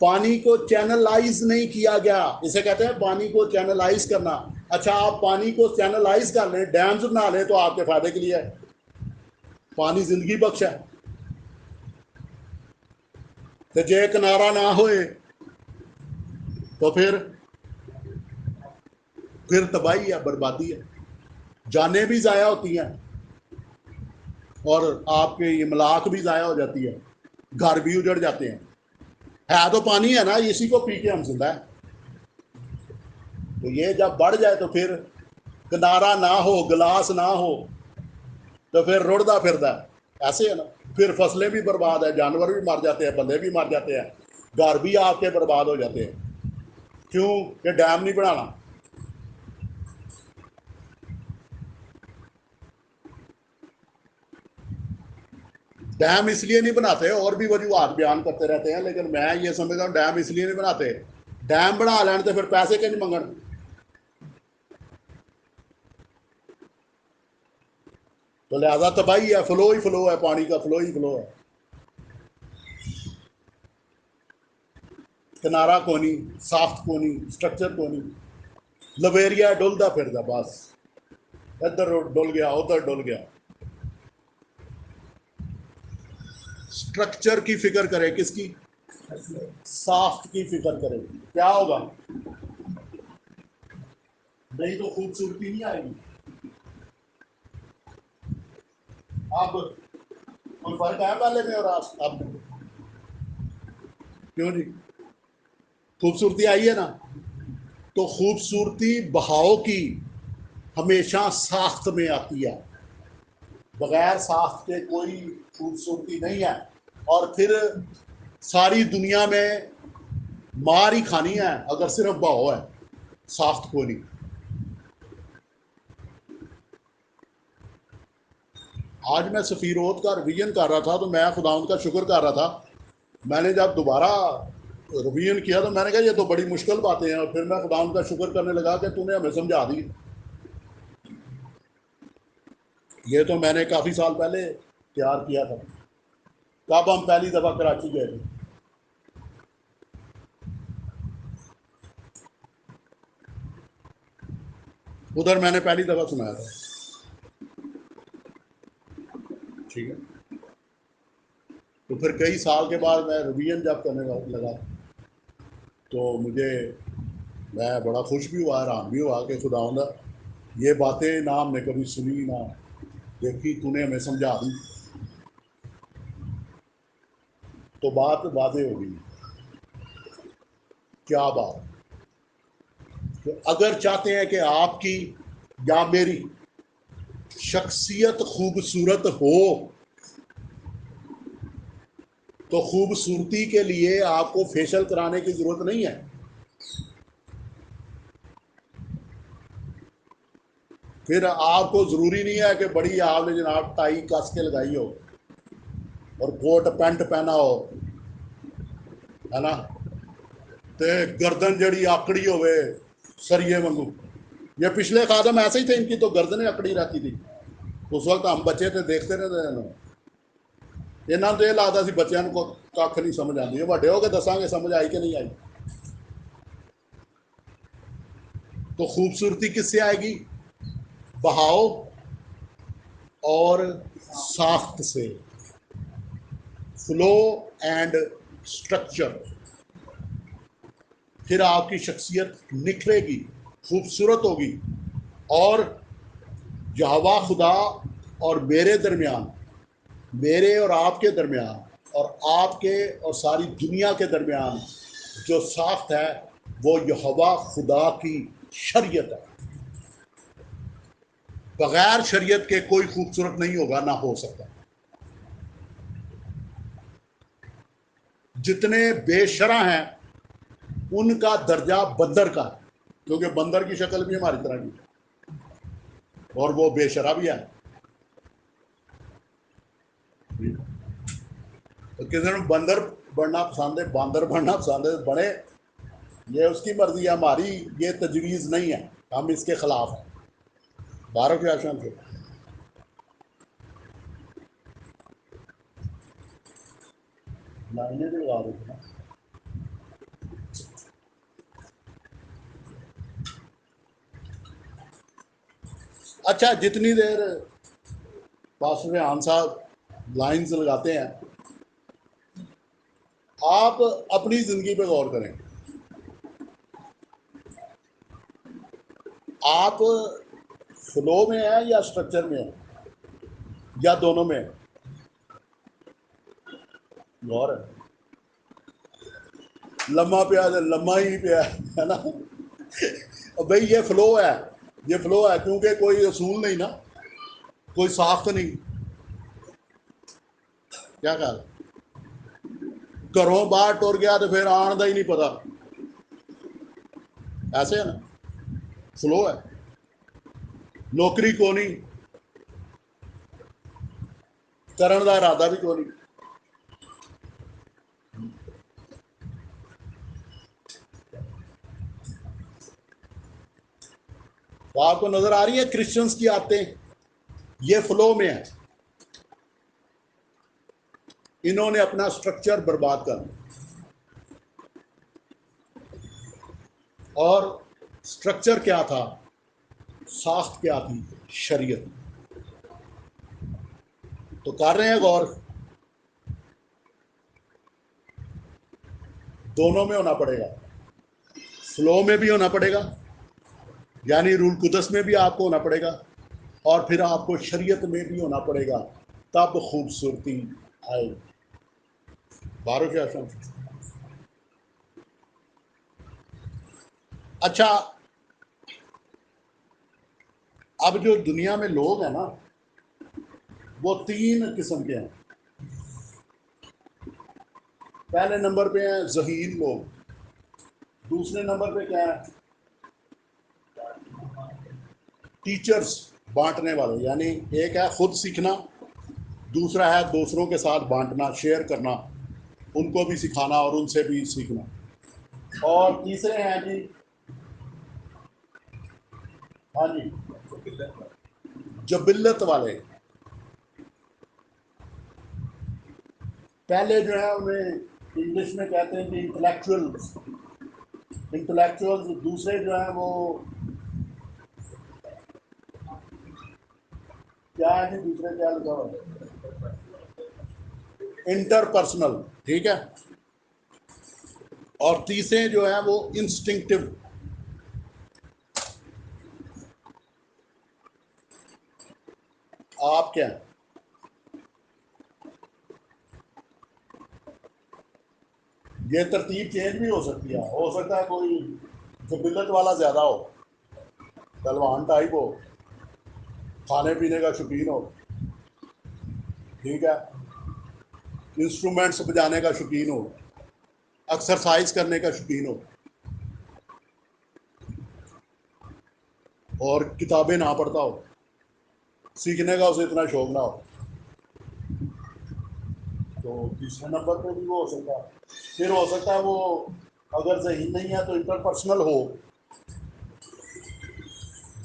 پانی کو چینلائز نہیں کیا گیا. اسے کہتے ہیں پانی کو چینلائز کرنا. اچھا آپ پانی کو چینلائز کر لیں، ڈیمز بنا لیں تو آپ کے فائدے کے لیے ہے. پانی زندگی بخش ہے. تو جے کنارہ نہ ہوئے تو پھر تباہی ہے، بربادی ہے، جانیں بھی ضائع ہوتی ہیں اور آپ کے املاک بھی ضائع ہو جاتی ہے، گھر بھی اجڑ جاتے ہیں. ہے تو پانی ہے نا، اسی کو پی کے ہم زندہ ہے. تو یہ جب بڑھ جائے تو پھر کنارہ نہ ہو، گلاس نہ ہو تو پھر رڑدا پھردا ہے. ایسے ہے نا، پھر فصلیں بھی برباد ہے، جانور بھی مر جاتے ہیں، بندے بھی مر جاتے ہیں، گھر بھی آپ کے برباد ہو جاتے ہیں. کیوں کہ ڈیم نہیں بنانا. ڈیم اس لیے نہیں بناتے، اور بھی وجوہات بیان کرتے رہتے ہیں، لیکن میں یہ سمجھتا ہوں ڈیم اس لیے نہیں بناتے. ڈیم بنا لین تو پھر پیسے کہ نہیں منگن. تو لہذا تباہی ہے، فلو ہی فلو ہے، پانی کا فلو ہی فلو ہے. کنارہ کونی، ساخت کونی، اسٹرکچر کونی، لبیریا ڈولدا پھردا بس، ادھر ڈول گیا ادھر ڈول گیا. اسٹرکچر کی فکر کرے، کس کی؟ ساخت کی فکر کرے، کیا ہوگا؟ نہیں تو خوبصورتی نہیں آئے گی. اب کوئی فرق ہے پہلے میں اور اب؟ کیوں جی؟ خوبصورتی آئی ہے نا. تو خوبصورتی بہاؤ کی ہمیشہ ساخت میں آتی ہے، بغیر ساخت کے کوئی خوبصورتی نہیں ہے. اور پھر ساری دنیا میں مار ہی کھانی ہے اگر صرف بہاؤ ہے، ساخت کو نہیں. آج میں سفیروت کا ریویژن کر رہا تھا تو میں خداوند کا شکر کر رہا تھا. میں نے جب دوبارہ ریویژن کیا تو میں نے کہا یہ تو بڑی مشکل باتیں ہیں، اور پھر میں خداوند کا شکر کرنے لگا کہ تو نے ہمیں سمجھا دی. یہ تو میں نے کافی سال پہلے تیار کیا تھا. کب ہم پہلی دفعہ کراچی گئے تھے، ادھر میں نے پہلی دفعہ سنایا تھا. ٹھیک ہے. تو پھر کئی سال کے بعد میں ریویژن جب کرنے لگا تو میں بڑا خوش بھی ہوا، حیران بھی ہوا کہ خداوند یہ باتیں نہ ہم نے کبھی سنی نہ دیکھی، تو نے ہمیں سمجھا دی. تو بات واضح ہو گئی. کیا بات؟ کہ اگر چاہتے ہیں کہ آپ کی یا میری شخصیت خوبصورت ہو تو خوبصورتی کے لیے آپ کو فیشل کرانے کی ضرورت نہیں ہے. پھر آپ کو ضروری نہیں ہے کہ بڑی آپ نے جناب ٹائی کس کے لگائی ہو اور کوٹ پینٹ پہنا ہو، ہے نا، تے گردن جڑی آکڑی ہوئے سریے منگو. یہ پچھلے خادم ایسے ہی تھے، ان کی تو گردنیں اکڑی رہتی تھی. اس وقت ہم بچے تھے، دیکھتے رہتے ہیں. یہاں تو یہ لگتا سی بچوں کو کھ نہیں سمجھ آتی، وڈے ہو کے دساں گے سمجھ آئی کہ نہیں آئی. تو خوبصورتی کس سے آئے گی؟ بہاؤ اور ساخت سے، فلو اینڈ اسٹرکچر. پھر آپ کی شخصیت نکھرے گی، خوبصورت ہوگی، اور یہوہ خدا اور میرے درمیان، میرے اور آپ کے درمیان، اور آپ کے اور ساری دنیا کے درمیان جو ساخت ہے وہ یہوہ خدا کی شریعت ہے. بغیر شریعت کے کوئی خوبصورت نہیں ہوگا، نہ ہو سکتا. جتنے بے شرع ہیں ان کا درجہ بندر کا ہے، کیونکہ بندر کی شکل بھی ہماری طرح کی ہے اور وہ بے شرع بھی ہے. تو کسی نے بندر بڑھنا پسند ہے، باندر بڑھنا پسند ہے، بڑھے، یہ اس کی مرضی ہے، ہماری یہ تجویز نہیں ہے، ہم اس کے خلاف ہیں. 12 کے آشان سے لائنیں بھی لگا دیتے ہیں. اچھا، جتنی دیر پاسٹر ریحان صاحب لائنز لگاتے ہیں، آپ اپنی زندگی پہ غور کریں. آپ فلو میں ہیں یا اسٹرکچر میں ہیں یا دونوں میں ہیں؟ غور ہے. لمحہ پہ لمحہ ہی پہ ہے نا. بھائی یہ فلو ہے، یہ فلو ہے، کیونکہ کوئی اصول نہیں نا، کوئی ساخت نہیں. کیا خیال؟ گھروں باہر ٹر گیا تو پھر آن کا ہی نہیں پتا. ایسے ہے نا، فلو ہے. نوکری کو نہیں، کرن کا ارادہ بھی کو نہیں. تو آپ کو نظر آ رہی ہے کرسچنس کی عادتیں یہ فلو میں ہے. انہوں نے اپنا اسٹرکچر برباد کر دیا، اور اسٹرکچر کیا تھا، ساخت کیا تھی، شریعت. تو کر رہے ہیں غور. دونوں میں ہونا پڑے گا، فلو میں بھی ہونا پڑے گا، یعنی رول قدس میں بھی آپ کو ہونا پڑے گا، اور پھر آپ کو شریعت میں بھی ہونا پڑے گا، تب خوبصورتی آئے گی. 12 کے آسان. اچھا، اب جو دنیا میں لوگ ہیں نا وہ 3 قسم کے ہیں. پہلے نمبر پہ ہیں ذہین لوگ. دوسرے نمبر پہ کیا ہے؟ ٹیچرز، بانٹنے والے، یعنی ایک ہے خود سیکھنا، دوسرا ہے دوسروں کے ساتھ بانٹنا، شیئر کرنا، ان کو بھی سکھانا اور ان سے بھی سیکھنا. اور تیسرے ہیں جی، ہاں جی، جبلت والے. پہلے جو ہے انہیں انگلش میں کہتے ہیں کہ انٹلیکچوئلز. دوسرے جو ہیں وہ کیا ہے جی، دوسرے کیا لکھا ہوا ہے؟ انٹر پرسنل، ٹھیک ہے. اور تیسرے جو ہیں وہ انسٹنکٹیو. آپ کیا ہیں؟ یہ ترتیب چینج بھی ہو سکتی ہے. ہو سکتا ہے کوئی جبلت والا زیادہ ہو، پہلوان ٹائپ ہو، کھانے پینے کا شوقین ہو، ٹھیک ہے، انسٹرومنٹس بجانے کا شوقین ہو، ایکسرسائز کرنے کا شوقین ہو، اور کتابیں نہ پڑھتا ہو، سیکھنے کا اسے اتنا شوق نہ ہو. تو تیسرے نمبر پہ بھی وہ ہو سکتا ہے. پھر ہو سکتا ہے وہ اگر ذہین نہیں ہے تو انٹر پرسنل ہو،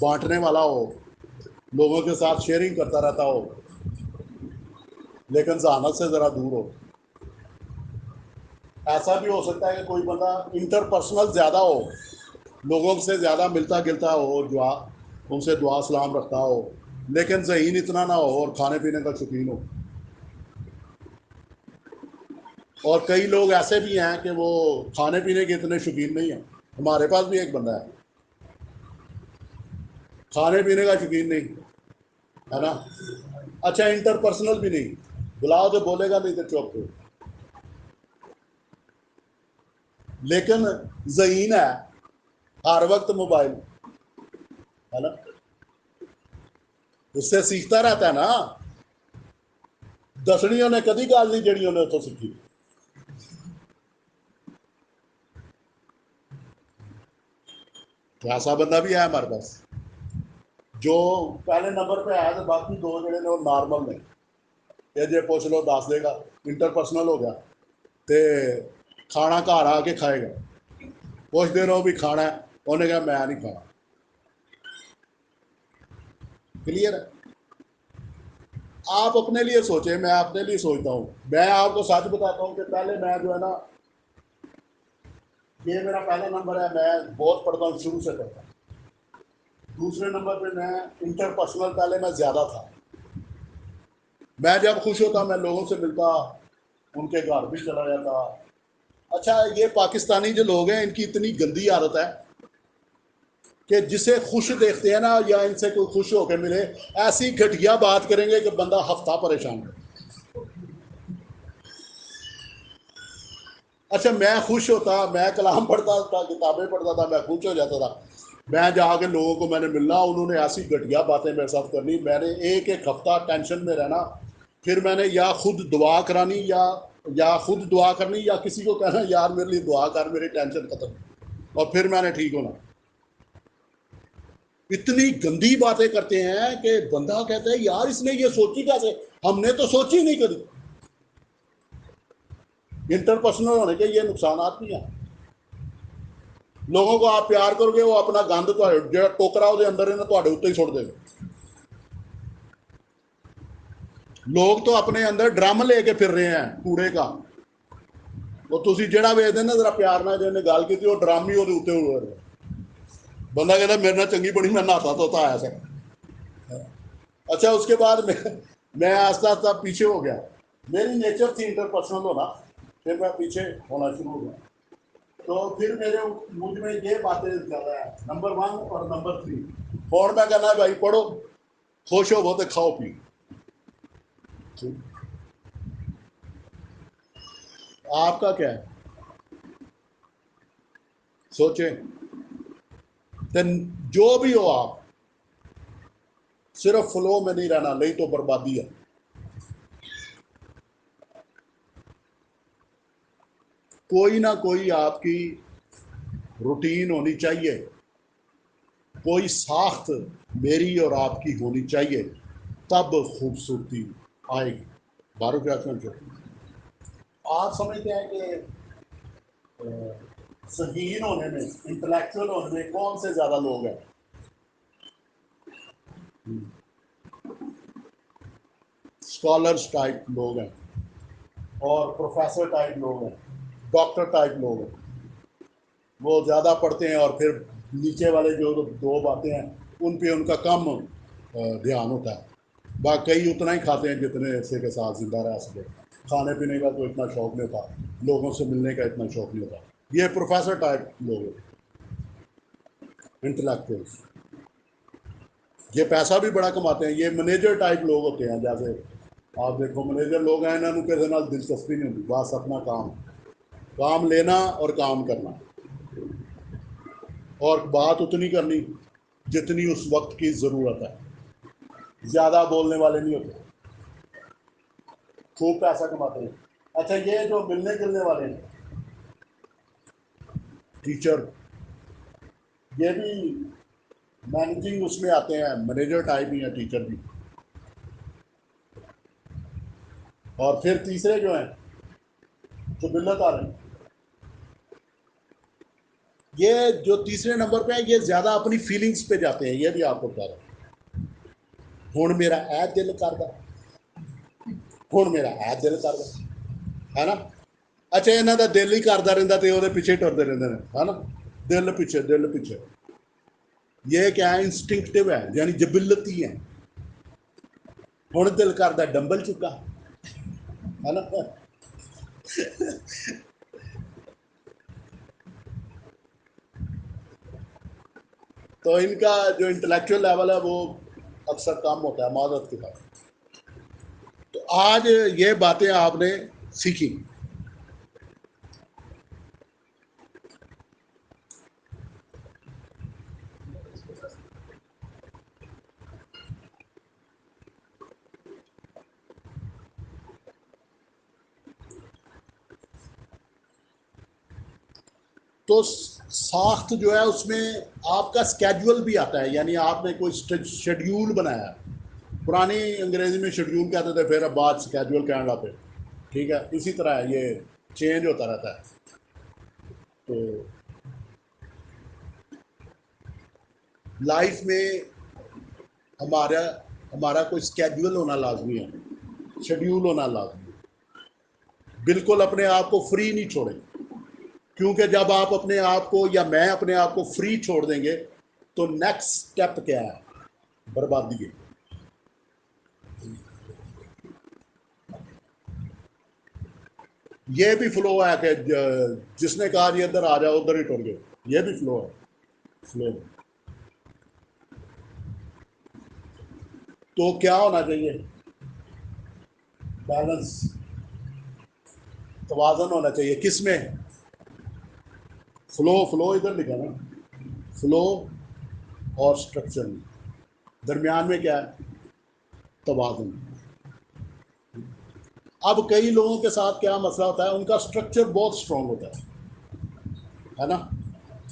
بانٹنے والا ہو، لوگوں کے ساتھ شیئرنگ کرتا رہتا ہو، لیکن ذہانت سے ذرا دور ہو. ایسا بھی ہو سکتا ہے کہ کوئی بندہ انٹر پرسنل زیادہ ہو، لوگوں سے زیادہ ملتا گلتا ہو، ان سے دعا سلام رکھتا ہو، لیکن ذہین اتنا نہ ہو اور کھانے پینے کا شوقین ہو. اور کئی لوگ ایسے بھی ہیں کہ وہ کھانے پینے کے اتنے شوقین نہیں ہیں. ہمارے پاس بھی ایک بندہ ہے کھانے پینے کا شوقین نہیں، ہے نا. اچھا انٹرپرسنل بھی نہیں, بلاؤ تو بولے گا نہیں تو چپ ہو. لیکن ذہین ہے, ہر وقت موبائل, ہے نا, اس سے سیکھتا رہتا ہے نا. دسڑیوں نے کدی گل نہیں جڑی انہیں اتوں سیکھی. تو ایسا بندہ بھی ہے ہمارے پاس جو پہلے نمبر پہ آیا تو باقی دو جڑے نے وہ نارمل نے. یہ جی پوچھ لو دس دے گا, انٹرپرسنل ہو گیا. تے کھانا گھر آ کے کھائے گا, پوچھتے رہو بھی کھانا ہے, انہیں کہا میں نہیں کھانا. کلیئر ہے. آپ اپنے لیے سوچیں, میں اپنے لیے سوچتا ہوں. میں آپ کو سچ بتاتا ہوں کہ پہلے میں جو ہے نا, یہ میرا پہلا نمبر ہے, میں بہت پڑھتا ہوں, شروع سے پڑھتا ہوں. دوسرے نمبر پہ میں انٹرپرسنل, پہلے میں زیادہ تھا. میں جب خوش ہوتا میں لوگوں سے ملتا, ان کے گھر بھی چلا جاتا. اچھا یہ پاکستانی جو لوگ ہیں ان کی اتنی گندی عادت ہے کہ جسے خوش دیکھتے ہیں نا, یا ان سے کوئی خوش ہو کے ملے, ایسی گھٹیا بات کریں گے کہ بندہ ہفتہ پریشان ہے. اچھا میں خوش ہوتا, میں کلام پڑھتا تھا, کتابیں پڑھتا تھا, میں خوش ہو جاتا تھا. میں جا کے لوگوں کو میں نے ملنا, انہوں نے ایسی گھٹیا باتیں میرے ساتھ کرنی, میں نے ایک ہفتہ ٹینشن میں رہنا. پھر میں نے یا خود دعا کرانی, یا خود دعا کرنی, یا کسی کو کہنا یار میرے لیے دعا کر, میری ٹینشن ختم, اور پھر میں نے ٹھیک ہونا. اتنی گندی باتیں کرتے ہیں کہ بندہ کہتا ہے یار اس نے یہ سوچی کیسے, ہم نے تو سوچی نہیں کبھی. انٹرپرسنل ہونے کے یہ نقصانات بھی ہیں. لوگوں کو آپ پیار کرو گے, وہ اپنا گند جو ٹوکرا وہ اندر ہے نا تے اتنے ہی سٹ دے گا. لوگ تو اپنے اندر ڈرم لے کے پھر رہے ہیں کوڑے کا, وہ تھی جہاں ویچتے نا ذرا پیار نہ جن نے گل کی, وہ ڈرم ہی وہ اتنے ہو رہے. بندہ کہتا میرے نال چنگی بڑی, میں نہاتا دھوتا آیا سر. اچھا اس کے بعد میں آہستہ آہستہ پیچھے ہو گیا. میری نیچر تھی انٹرپرسنل ہونا, پھر میں پیچھے ہونا شروع ہو گیا. تو پھر میرے مجھ میں یہ باتیں زیادہ ہیں, نمبر 1 اور نمبر 3. اور میں کہنا ہے بھائی پڑھو, خوش ہو وہ تو کھاؤ پی. آپ کا کیا ہے, سوچیں. جو بھی ہو آپ صرف فلو میں نہیں رہنا, نہیں تو بربادی ہے. کوئی نہ کوئی آپ کی روٹین ہونی چاہیے, کوئی ساخت میری اور آپ کی ہونی چاہیے, تب خوبصورتی آئے گی. بارو کیا سمجھو, آپ سمجھتے ہیں کہ ذہین ہونے میں, انٹلیکچوئل ہونے میں کون سے زیادہ لوگ ہیں؟ اسکالرس ٹائپ لوگ ہیں, اور پروفیسر ٹائپ لوگ ہیں, ڈاکٹر ٹائپ لوگ ہیں. وہ زیادہ پڑھتے ہیں, اور پھر نیچے والے جو 2 باتیں ہیں ان پہ ان کا کم دھیان ہوتا ہے. باقی اتنا ہی کھاتے ہیں جتنے حصے کے ساتھ زندہ رہ سکے. کھانے پینے کا تو اتنا شوق نہیں ہوتا, لوگوں سے ملنے کا اتنا شوق نہیں ہوتا. یہ پروفیسر ٹائپ لوگ ہیں, انٹلیکچوئلس. یہ پیسہ بھی بڑا کماتے ہیں. یہ مینیجر ٹائپ لوگ ہوتے ہیں, جیسے آپ دیکھو مینیجر لوگ ہیں, انہوں کسی نال دلچسپی نہیں ہوتی, بس اپنا کام لینا اور کام کرنا, اور بات اتنی کرنی جتنی اس وقت کی ضرورت ہے. زیادہ بولنے والے نہیں ہوتے, خوب پیسہ کماتے ہیں. اچھا یہ جو ملنے جلنے والے ہیں, ٹیچر, یہ بھی مینیجنگ اس میں آتے ہیں, مینیجر ٹائپ ہی ہیں ٹیچر بھی. اور پھر تیسرے جو ہیں جو ملت آ رہے ہیں, یہ جو تیسرے نمبر پہ ہیں یہ زیادہ اپنی فیلنگز پہ جاتے ہیں. یہ بھی آپ کو بتا رہا ہوں, ہوں میرا اے دل کردا, ہوں میرا اے دل کردا, ہے نا. اچھا یہاں کا دل ہی کرتا رہتا تو وہ پیچھے ٹرتے رہتے ہیں, ہے نا. دل پیچھے دل پیچھے, یہ کیا ہے, انسٹنکٹیو ہے, یعنی جبلتی ہے. ہوں دل کردا ڈمبل چکا, ہے نا. تو ان کا جو انٹلیکچوئل لیول ہے وہ اکثر کم ہوتا ہے معذرت کے ساتھ. تو آج یہ باتیں آپ نے سیکھی. تو ساخت جو ہے اس میں آپ کا اسکیجول بھی آتا ہے، یعنی آپ نے کوئی شیڈیول بنایا ہے. پرانی انگریزی میں شیڈیول کہتے تھے، پھر اب بعد اسکیجول کہنے لگے. ٹھیک ہے، اسی طرح ہے، یہ چینج ہوتا رہتا ہے. تو لائف میں ہمارا کوئی اسکیجول ہونا لازمی ہے، شیڈیول ہونا لازمی ہے. بالکل اپنے آپ کو فری نہیں چھوڑیں، کیونکہ جب آپ اپنے آپ کو یا میں اپنے آپ کو فری چھوڑ دیں گے تو نیکسٹ سٹیپ کیا ہے؟ بربادی ہے. یہ بھی فلو ہے کہ جس نے کہا یہ ادھر آ جاؤ ادھر ہی ٹر گئے، یہ بھی فلو ہے. فلو تو کیا ہونا چاہیے؟ بیلنس، توازن ہونا چاہیے. کس میں؟ فلو ادھر لکھا نا، فلو اور اسٹرکچر میں درمیان میں کیا ہے؟ توازن. اب کئی لوگوں کے ساتھ کیا مسئلہ ہوتا ہے، ان کا اسٹرکچر بہت اسٹرانگ ہوتا ہے نا،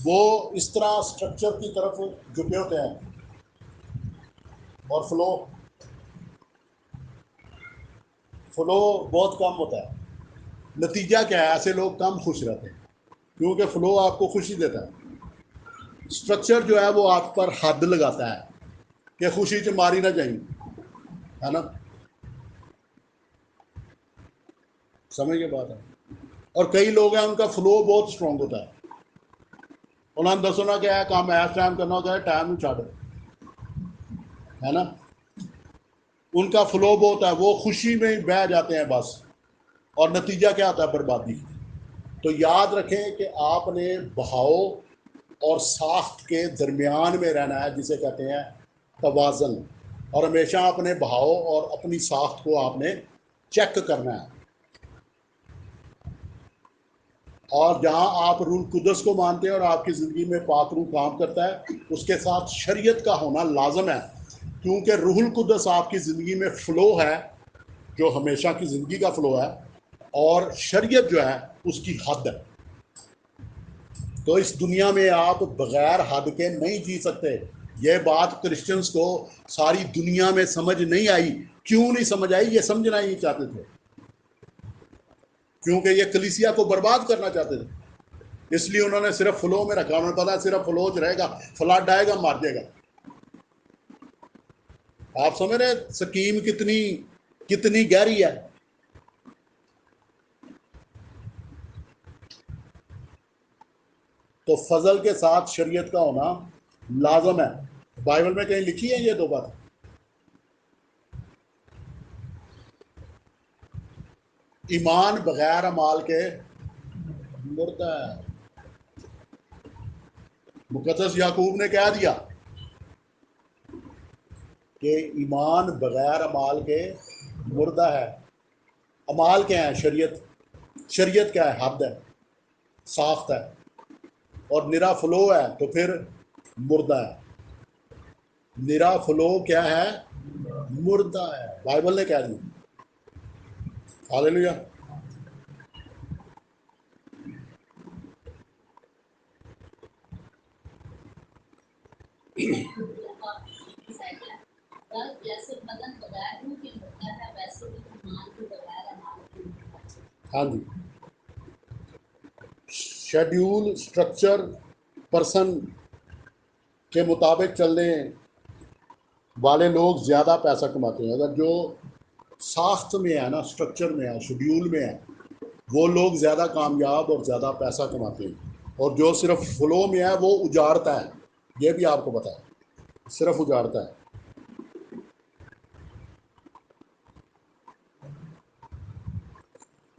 وہ اس طرح اسٹرکچر کی طرف جھکے ہوتے ہیں، اور فلو بہت کم ہوتا ہے. نتیجہ کیا ہے؟ ایسے لوگ کم خوش رہتے ہیں، کیونکہ فلو آپ کو خوشی دیتا ہے. اسٹرکچر جو ہے وہ آپ پر حد لگاتا ہے کہ خوشی سے ماری نہ جائیں، ہے نا. سمجھ کے بات ہے. اور کئی لوگ ہیں ان کا فلو بہت اسٹرانگ ہوتا ہے، انہوں نے دسنا کیا ہے کام ایس ٹائم کرنا ہوتا ہے، ٹائم نہیں چھاڑو، ہے نا. ان کا فلو بہت ہے، وہ خوشی میں ہی بہہ جاتے ہیں بس، اور نتیجہ کیا ہوتا ہے؟ بربادی. تو یاد رکھیں کہ آپ نے بہاؤ اور ساخت کے درمیان میں رہنا ہے، جسے کہتے ہیں توازن. اور ہمیشہ اپنے بہاؤ اور اپنی ساخت کو آپ نے چیک کرنا ہے. اور جہاں آپ روح القدس کو مانتے ہیں اور آپ کی زندگی میں پاک روح کام کرتا ہے، اس کے ساتھ شریعت کا ہونا لازم ہے، کیونکہ روح القدس آپ کی زندگی میں فلو ہے، جو ہمیشہ کی زندگی کا فلو ہے، اور شریعت جو ہے اس کی حد ہے. تو اس دنیا میں آپ بغیر حد کے نہیں جی سکتے. یہ بات کرسچنس کو ساری دنیا میں سمجھ نہیں آئی. کیوں نہیں سمجھ آئی؟ یہ سمجھنا ہی چاہتے تھے، کیونکہ یہ کلیسیا کو برباد کرنا چاہتے تھے. اس لیے انہوں نے صرف فلو میں رکھا. انہوں نے پتا صرف فلو رہے گا، فلڈ آئے گا مار دے گا. آپ سمجھ رہے سکیم کتنی گہری ہے. تو فضل کے ساتھ شریعت کا ہونا لازم ہے. بائبل میں کہیں لکھی ہے یہ دو بات؟ ایمان بغیر اعمال کے مردہ ہے. مقدس یعقوب نے کہہ دیا کہ ایمان بغیر اعمال کے مردہ ہے. اعمال کیا ہے؟ شریعت کیا ہے؟ حد ہے، ساخت ہے. اور نرا فلو ہے تو پھر مردہ ہے. نرا فلو کیا ہے؟ مردہ ہے. بائبل نے کہہ دیا. ہاللیلویا. ہاں جی. شیڈیول، اسٹرکچر، پرسن کے مطابق چلنے والے لوگ زیادہ پیسہ کماتے ہیں. اگر جو ساخت میں ہے نا، اسٹرکچر میں ہے، شیڈیول میں ہے، وہ لوگ زیادہ کامیاب اور زیادہ پیسہ کماتے ہیں. اور جو صرف فلو میں ہے وہ اجاڑتا ہے. یہ بھی آپ کو پتا ہے، صرف اجاڑتا ہے.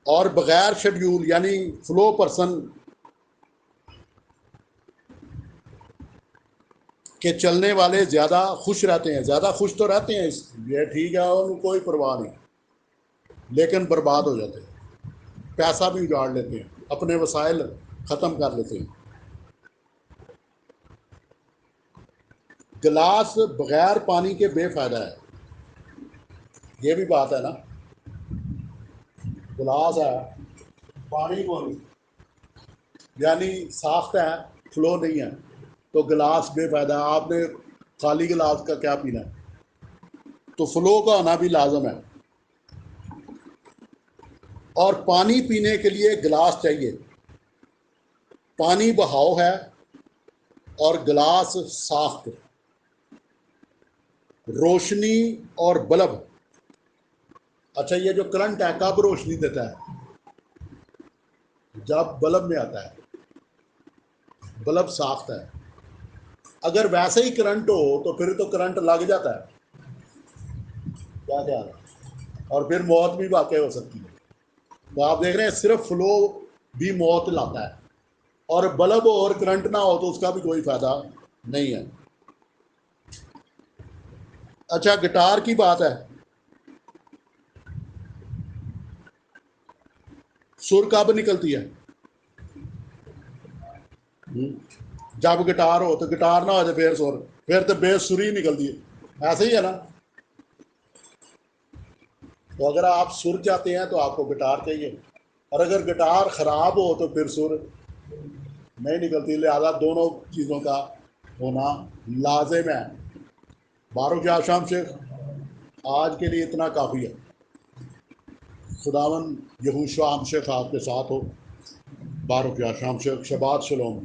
اور بغیر شیڈیول یعنی فلو پرسن کہ چلنے والے زیادہ خوش رہتے ہیں، زیادہ خوش تو رہتے ہیں، یہ ٹھیک ہے، ان کو کوئی پرواہ نہیں، لیکن برباد ہو جاتے ہیں، پیسہ بھی اجاڑ لیتے ہیں، اپنے وسائل ختم کر لیتے ہیں۔ گلاس بغیر پانی کے بے فائدہ ہے، یہ بھی بات ہے نا، گلاس ہے پانی کو نہیں، یعنی ساخت ہے، فلو نہیں ہے، تو گلاس بے فائدہ ہے۔ آپ نے خالی گلاس کا کیا پینا ہے؟ تو فلو کا ہونا بھی لازم ہے، اور پانی پینے کے لیے گلاس چاہیے۔ پانی بہاؤ ہے اور گلاس ساخت، روشنی اور بلب۔ اچھا، یہ جو کرنٹ ہے کب روشنی دیتا ہے؟ جب بلب میں آتا ہے، بلب ساخت ہے۔ اگر ویسے ہی کرنٹ ہو تو پھر تو کرنٹ لگ جاتا ہے، کیا خیال ہے؟ اور پھر موت بھی واقع ہو سکتی ہے۔ تو آپ دیکھ رہے ہیں صرف فلو بھی موت لاتا ہے، اور بلب اور کرنٹ نہ ہو تو اس کا بھی کوئی فائدہ نہیں ہے۔ اچھا، گٹار کی بات ہے، سر کب نکلتی ہے؟ جب گٹار ہو، تو گٹار نہ ہو تو پھر سر، پھر تو بے سری نکلتی ہے، ایسے ہی ہے نا۔ تو اگر آپ سر چاہتے ہیں تو آپ کو گٹار چاہیے، اور اگر گٹار خراب ہو تو پھر سر نہیں نکلتی، لہذا دونوں چیزوں کا ہونا لازم ہے۔ بارو کیا شام شیخ، آج کے لیے اتنا کافی ہے۔ خداون یہوشوا ہم شیخ آپ کے ساتھ ہو۔ بارو کیا شام شیخ، شبات شلوم۔